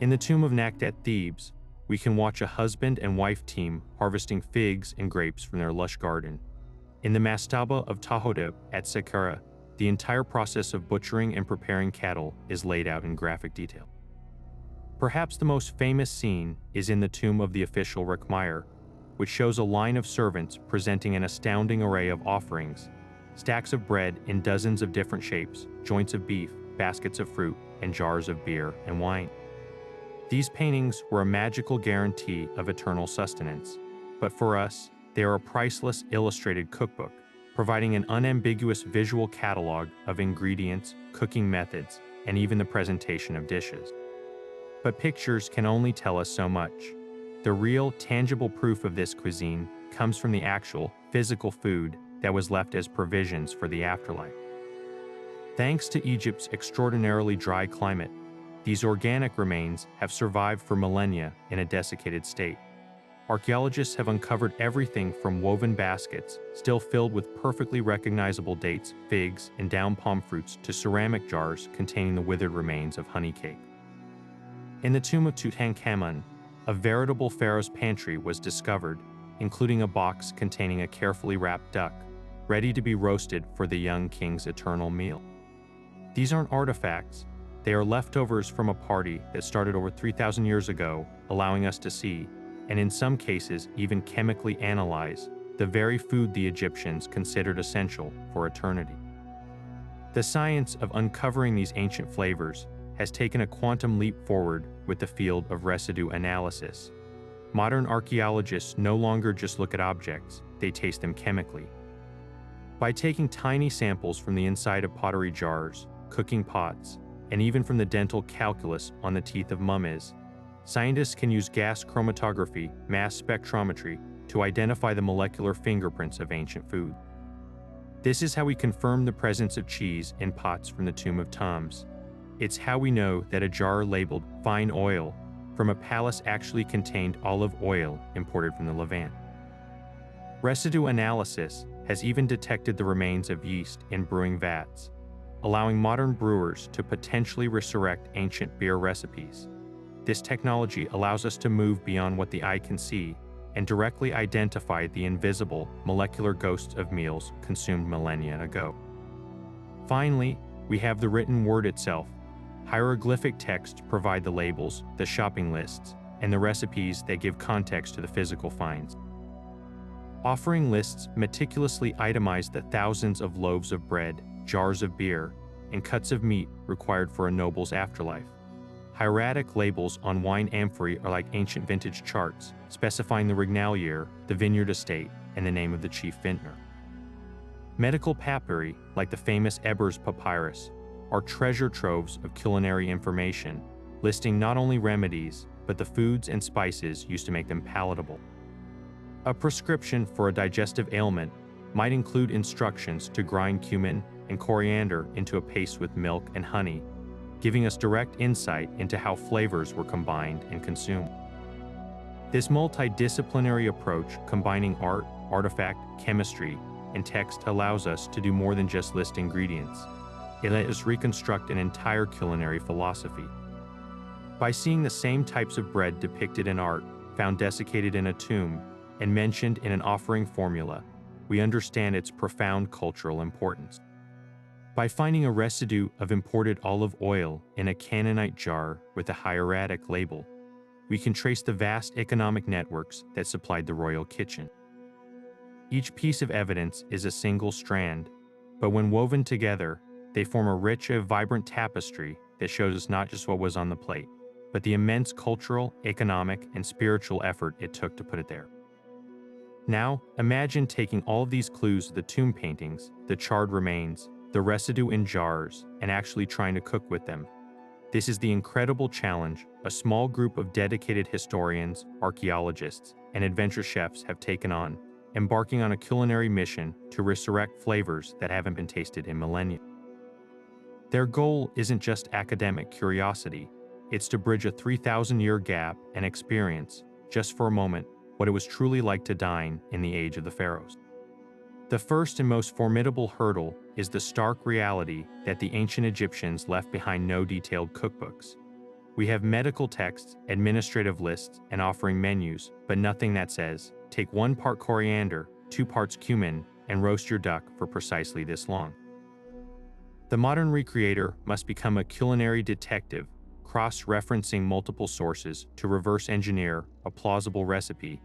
In the tomb of Nakht at Thebes, we can watch a husband and wife team harvesting figs and grapes from their lush garden. In the mastaba of Ptahhotep at Saqqara, the entire process of butchering and preparing cattle is laid out in graphic detail. Perhaps the most famous scene is in the tomb of the official Rekhmire, which shows a line of servants presenting an astounding array of offerings, stacks of bread in dozens of different shapes, joints of beef, baskets of fruit, and jars of beer and wine. These paintings were a magical guarantee of eternal sustenance, but for us, they are a priceless illustrated cookbook, providing an unambiguous visual catalog of ingredients, cooking methods, and even the presentation of dishes. But pictures can only tell us so much. The real, tangible proof of this cuisine comes from the actual, physical food that was left as provisions for the afterlife. Thanks to Egypt's extraordinarily dry climate, these organic remains have survived for millennia in a desiccated state. Archaeologists have uncovered everything from woven baskets, still filled with perfectly recognizable dates, figs, and down palm fruits, to ceramic jars containing the withered remains of honey cake. In the tomb of Tutankhamun, a veritable pharaoh's pantry was discovered, including a box containing a carefully wrapped duck, ready to be roasted for the young king's eternal meal. These aren't artifacts, they are leftovers from a party that started over 3,000 years ago, allowing us to see, and in some cases even chemically analyze, the very food the Egyptians considered essential for eternity. The science of uncovering these ancient flavors has taken a quantum leap forward with the field of residue analysis. Modern archaeologists no longer just look at objects, they taste them chemically. By taking tiny samples from the inside of pottery jars, cooking pots, and even from the dental calculus on the teeth of mummies, scientists can use gas chromatography, mass spectrometry, to identify the molecular fingerprints of ancient food. This is how we confirm the presence of cheese in pots from the tomb of Tums. It's how we know that a jar labeled fine oil from a palace actually contained olive oil imported from the Levant. Residue analysis has even detected the remains of yeast in brewing vats, allowing modern brewers to potentially resurrect ancient beer recipes. This technology allows us to move beyond what the eye can see and directly identify the invisible molecular ghosts of meals consumed millennia ago. Finally, we have the written word itself. Hieroglyphic text provide the labels, the shopping lists, and the recipes that give context to the physical finds. Offering lists meticulously itemize the thousands of loaves of bread, jars of beer, and cuts of meat required for a noble's afterlife. Hieratic labels on wine amphorae are like ancient vintage charts, specifying the regnal year, the vineyard estate, and the name of the chief vintner. Medical papyri, like the famous Ebers papyrus, are treasure troves of culinary information, listing not only remedies, but the foods and spices used to make them palatable. A prescription for a digestive ailment might include instructions to grind cumin and coriander into a paste with milk and honey, giving us direct insight into how flavors were combined and consumed. This multidisciplinary approach, combining art, artifact, chemistry, and text, allows us to do more than just list ingredients. It lets us reconstruct an entire culinary philosophy. By seeing the same types of bread depicted in art, found desiccated in a tomb, and mentioned in an offering formula, we understand its profound cultural importance. By finding a residue of imported olive oil in a Canaanite jar with a hieratic label, we can trace the vast economic networks that supplied the royal kitchen. Each piece of evidence is a single strand, but when woven together, they form a rich and vibrant tapestry that shows us not just what was on the plate, but the immense cultural, economic, and spiritual effort it took to put it there. Now, imagine taking all of these clues of the tomb paintings, the charred remains, the residue in jars, and actually trying to cook with them. This is the incredible challenge a small group of dedicated historians, archaeologists, and adventure chefs have taken on, embarking on a culinary mission to resurrect flavors that haven't been tasted in millennia. Their goal isn't just academic curiosity, It's to bridge a 3,000-year gap and experience, just for a moment, what it was truly like to dine in the age of the pharaohs. The first and most formidable hurdle is the stark reality that the ancient Egyptians left behind no detailed cookbooks. We have medical texts, administrative lists, and offering menus, but nothing that says, take 1 part coriander, 2 parts cumin, and roast your duck for precisely this long. The modern recreator must become a culinary detective, cross-referencing multiple sources to reverse engineer a plausible recipe.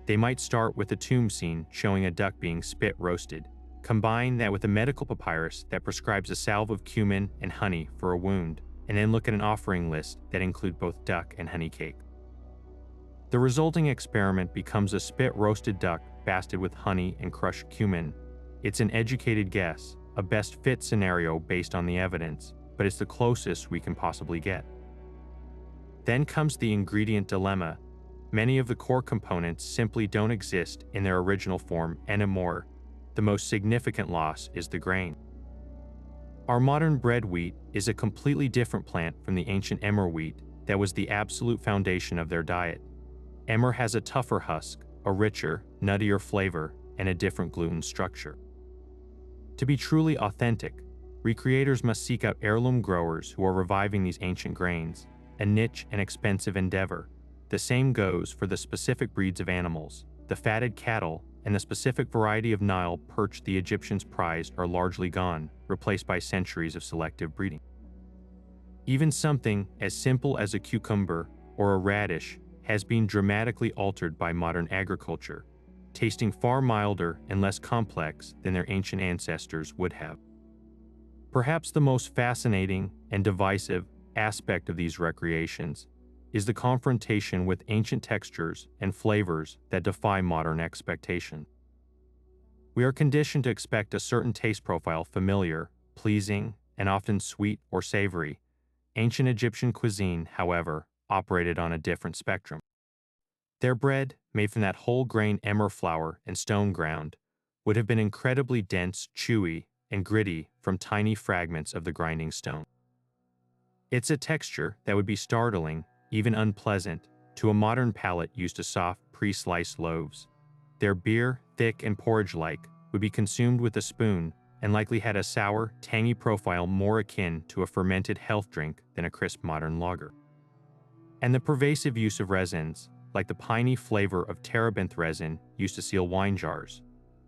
They might start with a tomb scene showing a duck being spit roasted, combine that with a medical papyrus that prescribes a salve of cumin and honey for a wound, and then look at an offering list that include both duck and honey cake. The resulting experiment becomes a spit-roasted duck basted with honey and crushed cumin. It's an educated guess, a best-fit scenario based on the evidence, but it's the closest we can possibly get. Then comes the ingredient dilemma. Many of the core components simply don't exist in their original form anymore. The most significant loss is the grain. Our modern bread wheat is a completely different plant from the ancient emmer wheat that was the absolute foundation of their diet. Emmer has a tougher husk, a richer, nuttier flavor, and a different gluten structure. To be truly authentic, recreators must seek out heirloom growers who are reviving these ancient grains, a niche and expensive endeavor. The same goes for the specific breeds of animals. The fatted cattle and the specific variety of Nile perch the Egyptians prized are largely gone, replaced by centuries of selective breeding. Even something as simple as a cucumber or a radish has been dramatically altered by modern agriculture, tasting far milder and less complex than their ancient ancestors would have. Perhaps the most fascinating and divisive aspect of these recreations is the confrontation with ancient textures and flavors that defy modern expectation. We are conditioned to expect a certain taste profile familiar, pleasing, and often sweet or savory. Ancient Egyptian cuisine, however, operated on a different spectrum. Their bread, made from that whole grain emmer flour and stone ground, would have been incredibly dense, chewy, and gritty from tiny fragments of the grinding stone. It's a texture that would be startling, even unpleasant, to a modern palate used to soft, pre-sliced loaves. Their beer, thick and porridge-like, would be consumed with a spoon and likely had a sour, tangy profile more akin to a fermented health drink than a crisp modern lager. And the pervasive use of resins, like the piney flavor of terebinth resin used to seal wine jars,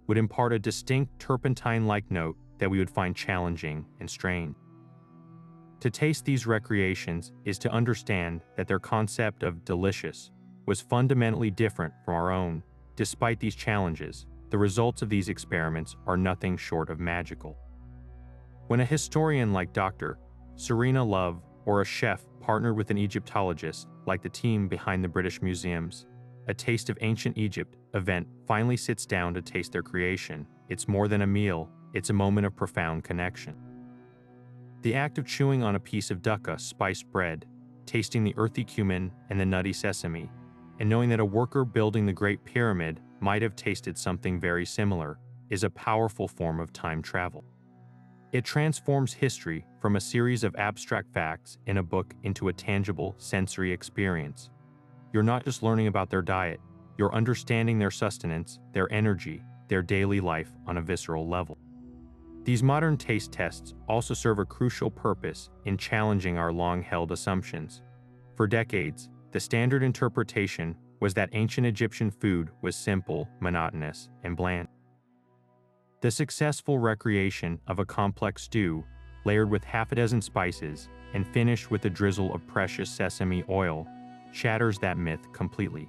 would impart a distinct turpentine-like note that we would find challenging and strange. To taste these recreations is to understand that their concept of delicious was fundamentally different from our own. Despite these challenges, the results of these experiments are nothing short of magical. When a historian like Dr. Serena Love or a chef partnered with an Egyptologist like the team behind the British Museum's A Taste of Ancient Egypt event finally sits down to taste their creation, it's more than a meal, it's a moment of profound connection. The act of chewing on a piece of dukkha spiced bread, tasting the earthy cumin and the nutty sesame, and knowing that a worker building the Great Pyramid might have tasted something very similar, is a powerful form of time travel. It transforms history from a series of abstract facts in a book into a tangible sensory experience. You're not just learning about their diet, you're understanding their sustenance, their energy, their daily life on a visceral level. These modern taste tests also serve a crucial purpose in challenging our long-held assumptions. For decades, the standard interpretation was that ancient Egyptian food was simple, monotonous, and bland. The successful recreation of a complex stew, layered with half a dozen spices and finished with a drizzle of precious sesame oil, shatters that myth completely.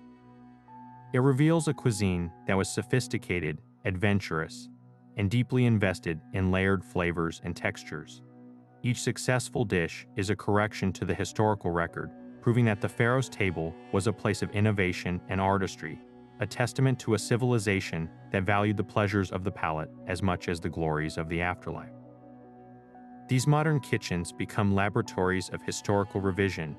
It reveals a cuisine that was sophisticated, adventurous, and deeply invested in layered flavors and textures. Each successful dish is a correction to the historical record, proving that the Pharaoh's table was a place of innovation and artistry, a testament to a civilization that valued the pleasures of the palate as much as the glories of the afterlife. These modern kitchens become laboratories of historical revision,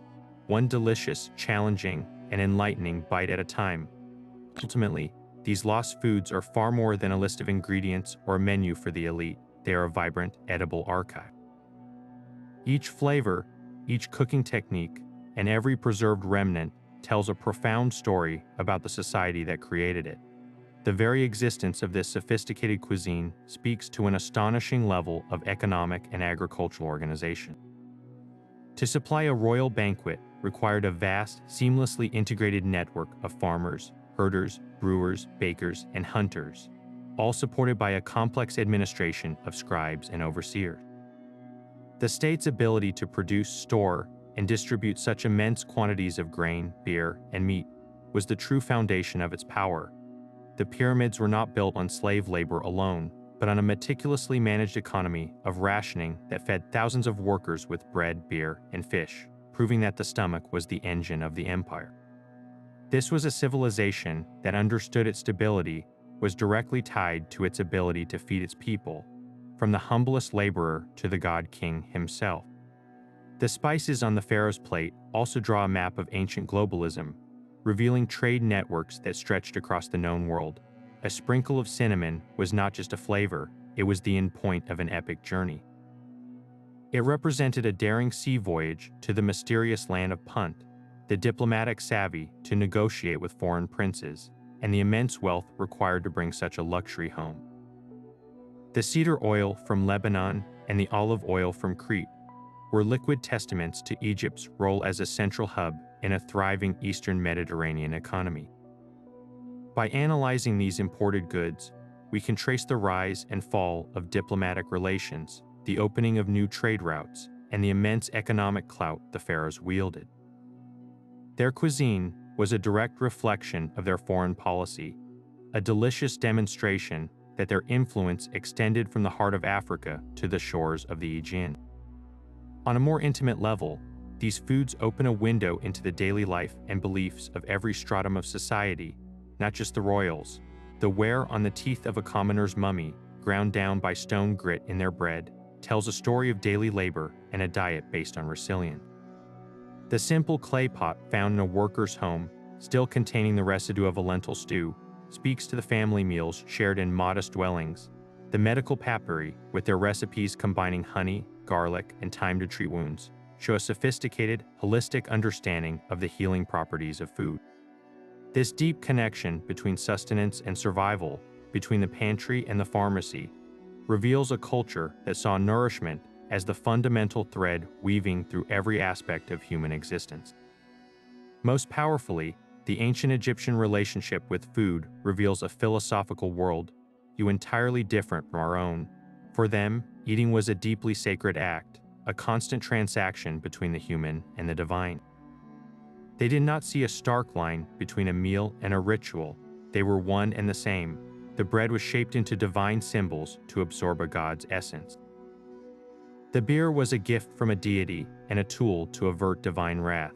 one delicious, challenging, and enlightening bite at a time. Ultimately, these lost foods are far more than a list of ingredients or a menu for the elite. They are a vibrant, edible archive. Each flavor, each cooking technique, and every preserved remnant tells a profound story about the society that created it. The very existence of this sophisticated cuisine speaks to an astonishing level of economic and agricultural organization. To supply a royal banquet required a vast, seamlessly integrated network of farmers, herders, brewers, bakers, and hunters, all supported by a complex administration of scribes and overseers. The state's ability to produce, store, and distribute such immense quantities of grain, beer, and meat was the true foundation of its power. The pyramids were not built on slave labor alone, but on a meticulously managed economy of rationing that fed thousands of workers with bread, beer, and fish, proving that the stomach was the engine of the empire. This was a civilization that understood its stability was directly tied to its ability to feed its people, from the humblest laborer to the god-king himself. The spices on the pharaoh's plate also draw a map of ancient globalism, revealing trade networks that stretched across the known world. A sprinkle of cinnamon was not just a flavor, it was the end point of an epic journey. It represented a daring sea voyage to the mysterious land of Punt, the diplomatic savvy to negotiate with foreign princes, and the immense wealth required to bring such a luxury home. The cedar oil from Lebanon and the olive oil from Crete were liquid testaments to Egypt's role as a central hub in a thriving Eastern Mediterranean economy. By analyzing these imported goods, we can trace the rise and fall of diplomatic relations, the opening of new trade routes, and the immense economic clout the pharaohs wielded. Their cuisine was a direct reflection of their foreign policy, a delicious demonstration that their influence extended from the heart of Africa to the shores of the Aegean. On a more intimate level, these foods open a window into the daily life and beliefs of every stratum of society, not just the royals. The wear on the teeth of a commoner's mummy, ground down by stone grit in their bread, tells a story of daily labor and a diet based on resilience. The simple clay pot found in a worker's home, still containing the residue of a lentil stew, speaks to the family meals shared in modest dwellings. The medical papyri, with their recipes combining honey, garlic, and thyme to treat wounds, show a sophisticated, holistic understanding of the healing properties of food. This deep connection between sustenance and survival, between the pantry and the pharmacy, reveals a culture that saw nourishment as the fundamental thread weaving through every aspect of human existence. Most powerfully, the ancient Egyptian relationship with food reveals a philosophical world, entirely different from our own. For them, eating was a deeply sacred act, a constant transaction between the human and the divine. They did not see a stark line between a meal and a ritual. They were one and the same. The bread was shaped into divine symbols to absorb a god's essence. The beer was a gift from a deity and a tool to avert divine wrath.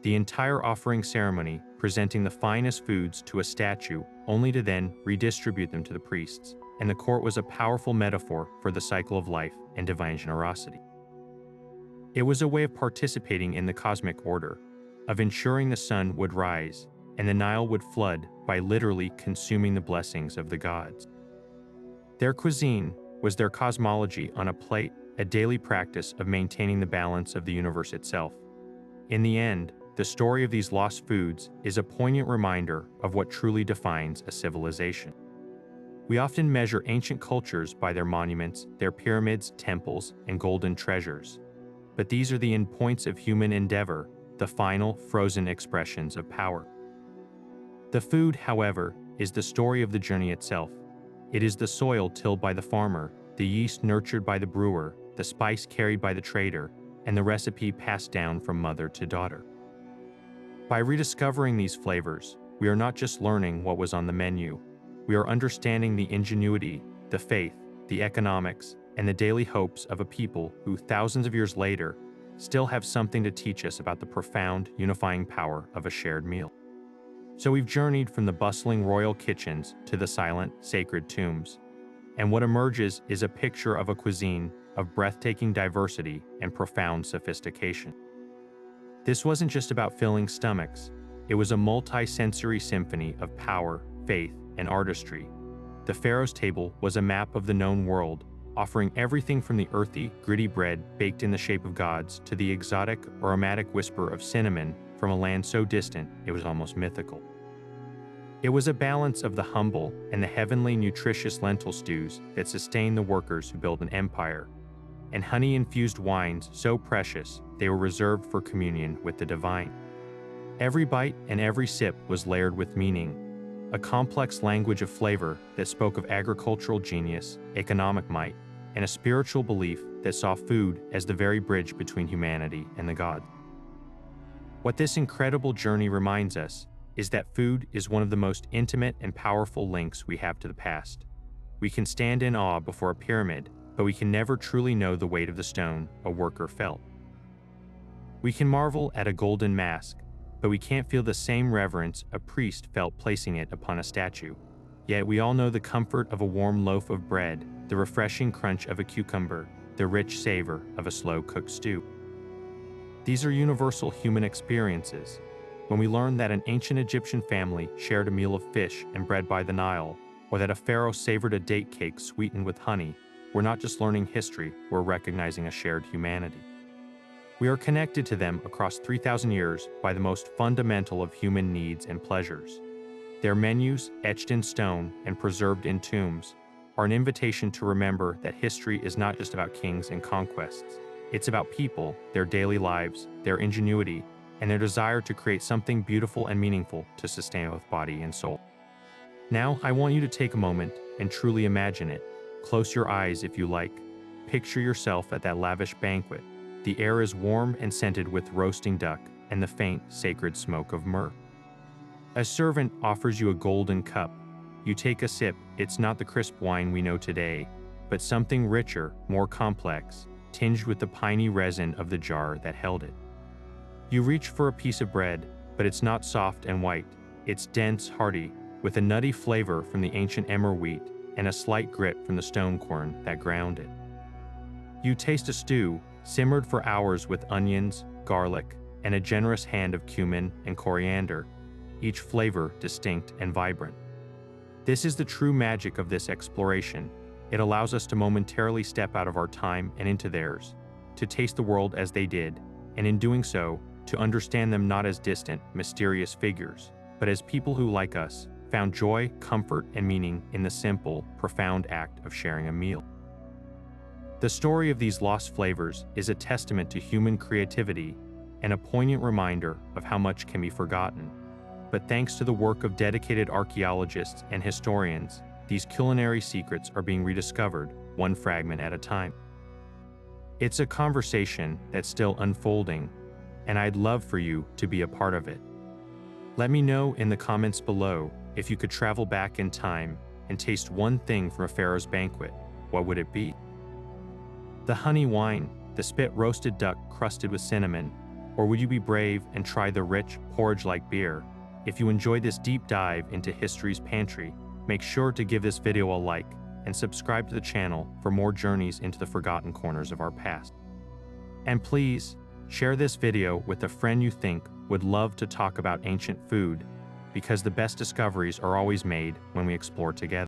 The entire offering ceremony presenting the finest foods to a statue only to then redistribute them to the priests, and the court was a powerful metaphor for the cycle of life and divine generosity. It was a way of participating in the cosmic order, of ensuring the sun would rise and the Nile would flood by literally consuming the blessings of the gods. Their cuisine was their cosmology on a plate, a daily practice of maintaining the balance of the universe itself. In the end, the story of these lost foods is a poignant reminder of what truly defines a civilization. We often measure ancient cultures by their monuments, their pyramids, temples, and golden treasures. But these are the endpoints of human endeavor, the final, frozen expressions of power. The food, however, is the story of the journey itself. It is the soil tilled by the farmer, the yeast nurtured by the brewer, the spice carried by the trader, and the recipe passed down from mother to daughter. By rediscovering these flavors, we are not just learning what was on the menu. We are understanding the ingenuity, the faith, the economics, and the daily hopes of a people who, thousands of years later, still have something to teach us about the profound, unifying power of a shared meal. So we've journeyed from the bustling royal kitchens to the silent, sacred tombs. And what emerges is a picture of a cuisine of breathtaking diversity and profound sophistication. This wasn't just about filling stomachs. It was a multi-sensory symphony of power, faith, and artistry. The Pharaoh's table was a map of the known world, offering everything from the earthy, gritty bread baked in the shape of gods to the exotic, aromatic whisper of cinnamon from a land so distant it was almost mythical. It was a balance of the humble and the heavenly nutritious lentil stews that sustained the workers who built an empire, and honey-infused wines so precious they were reserved for communion with the divine. Every bite and every sip was layered with meaning, a complex language of flavor that spoke of agricultural genius, economic might, and a spiritual belief that saw food as the very bridge between humanity and the gods. What this incredible journey reminds us is that food is one of the most intimate and powerful links we have to the past. We can stand in awe before a pyramid, but we can never truly know the weight of the stone a worker felt. We can marvel at a golden mask, but we can't feel the same reverence a priest felt placing it upon a statue. Yet we all know the comfort of a warm loaf of bread, the refreshing crunch of a cucumber, the rich savor of a slow-cooked stew. These are universal human experiences. When we learn that an ancient Egyptian family shared a meal of fish and bread by the Nile, or that a pharaoh savored a date cake sweetened with honey, we're not just learning history, we're recognizing a shared humanity. We are connected to them across 3,000 years by the most fundamental of human needs and pleasures. Their menus, etched in stone and preserved in tombs, are an invitation to remember that history is not just about kings and conquests. It's about people, their daily lives, their ingenuity, and their desire to create something beautiful and meaningful to sustain both body and soul. Now, I want you to take a moment and truly imagine it. Close your eyes if you like. Picture yourself at that lavish banquet. The air is warm and scented with roasting duck and the faint, sacred smoke of myrrh. A servant offers you a golden cup. You take a sip. It's not the crisp wine we know today, but something richer, more complex, tinged with the piney resin of the jar that held it. You reach for a piece of bread, but it's not soft and white. It's dense, hearty, with a nutty flavor from the ancient emmer wheat and a slight grit from the stone corn that ground it. You taste a stew, simmered for hours with onions, garlic, and a generous hand of cumin and coriander, each flavor distinct and vibrant. This is the true magic of this exploration. It allows us to momentarily step out of our time and into theirs, to taste the world as they did, and in doing so, to understand them not as distant, mysterious figures, but as people who, like us, found joy, comfort, and meaning in the simple, profound act of sharing a meal. The story of these lost flavors is a testament to human creativity and a poignant reminder of how much can be forgotten. But thanks to the work of dedicated archaeologists and historians, these culinary secrets are being rediscovered, one fragment at a time. It's a conversation that's still unfolding, and I'd love for you to be a part of it. Let me know in the comments below if you could travel back in time and taste one thing from a Pharaoh's banquet. What would it be? The honey wine, the spit roasted duck crusted with cinnamon, or would you be brave and try the rich, porridge-like beer? If you enjoyed this deep dive into history's pantry, make sure to give this video a like and subscribe to the channel for more journeys into the forgotten corners of our past. And please, share this video with a friend you think would love to talk about ancient food, because the best discoveries are always made when we explore together.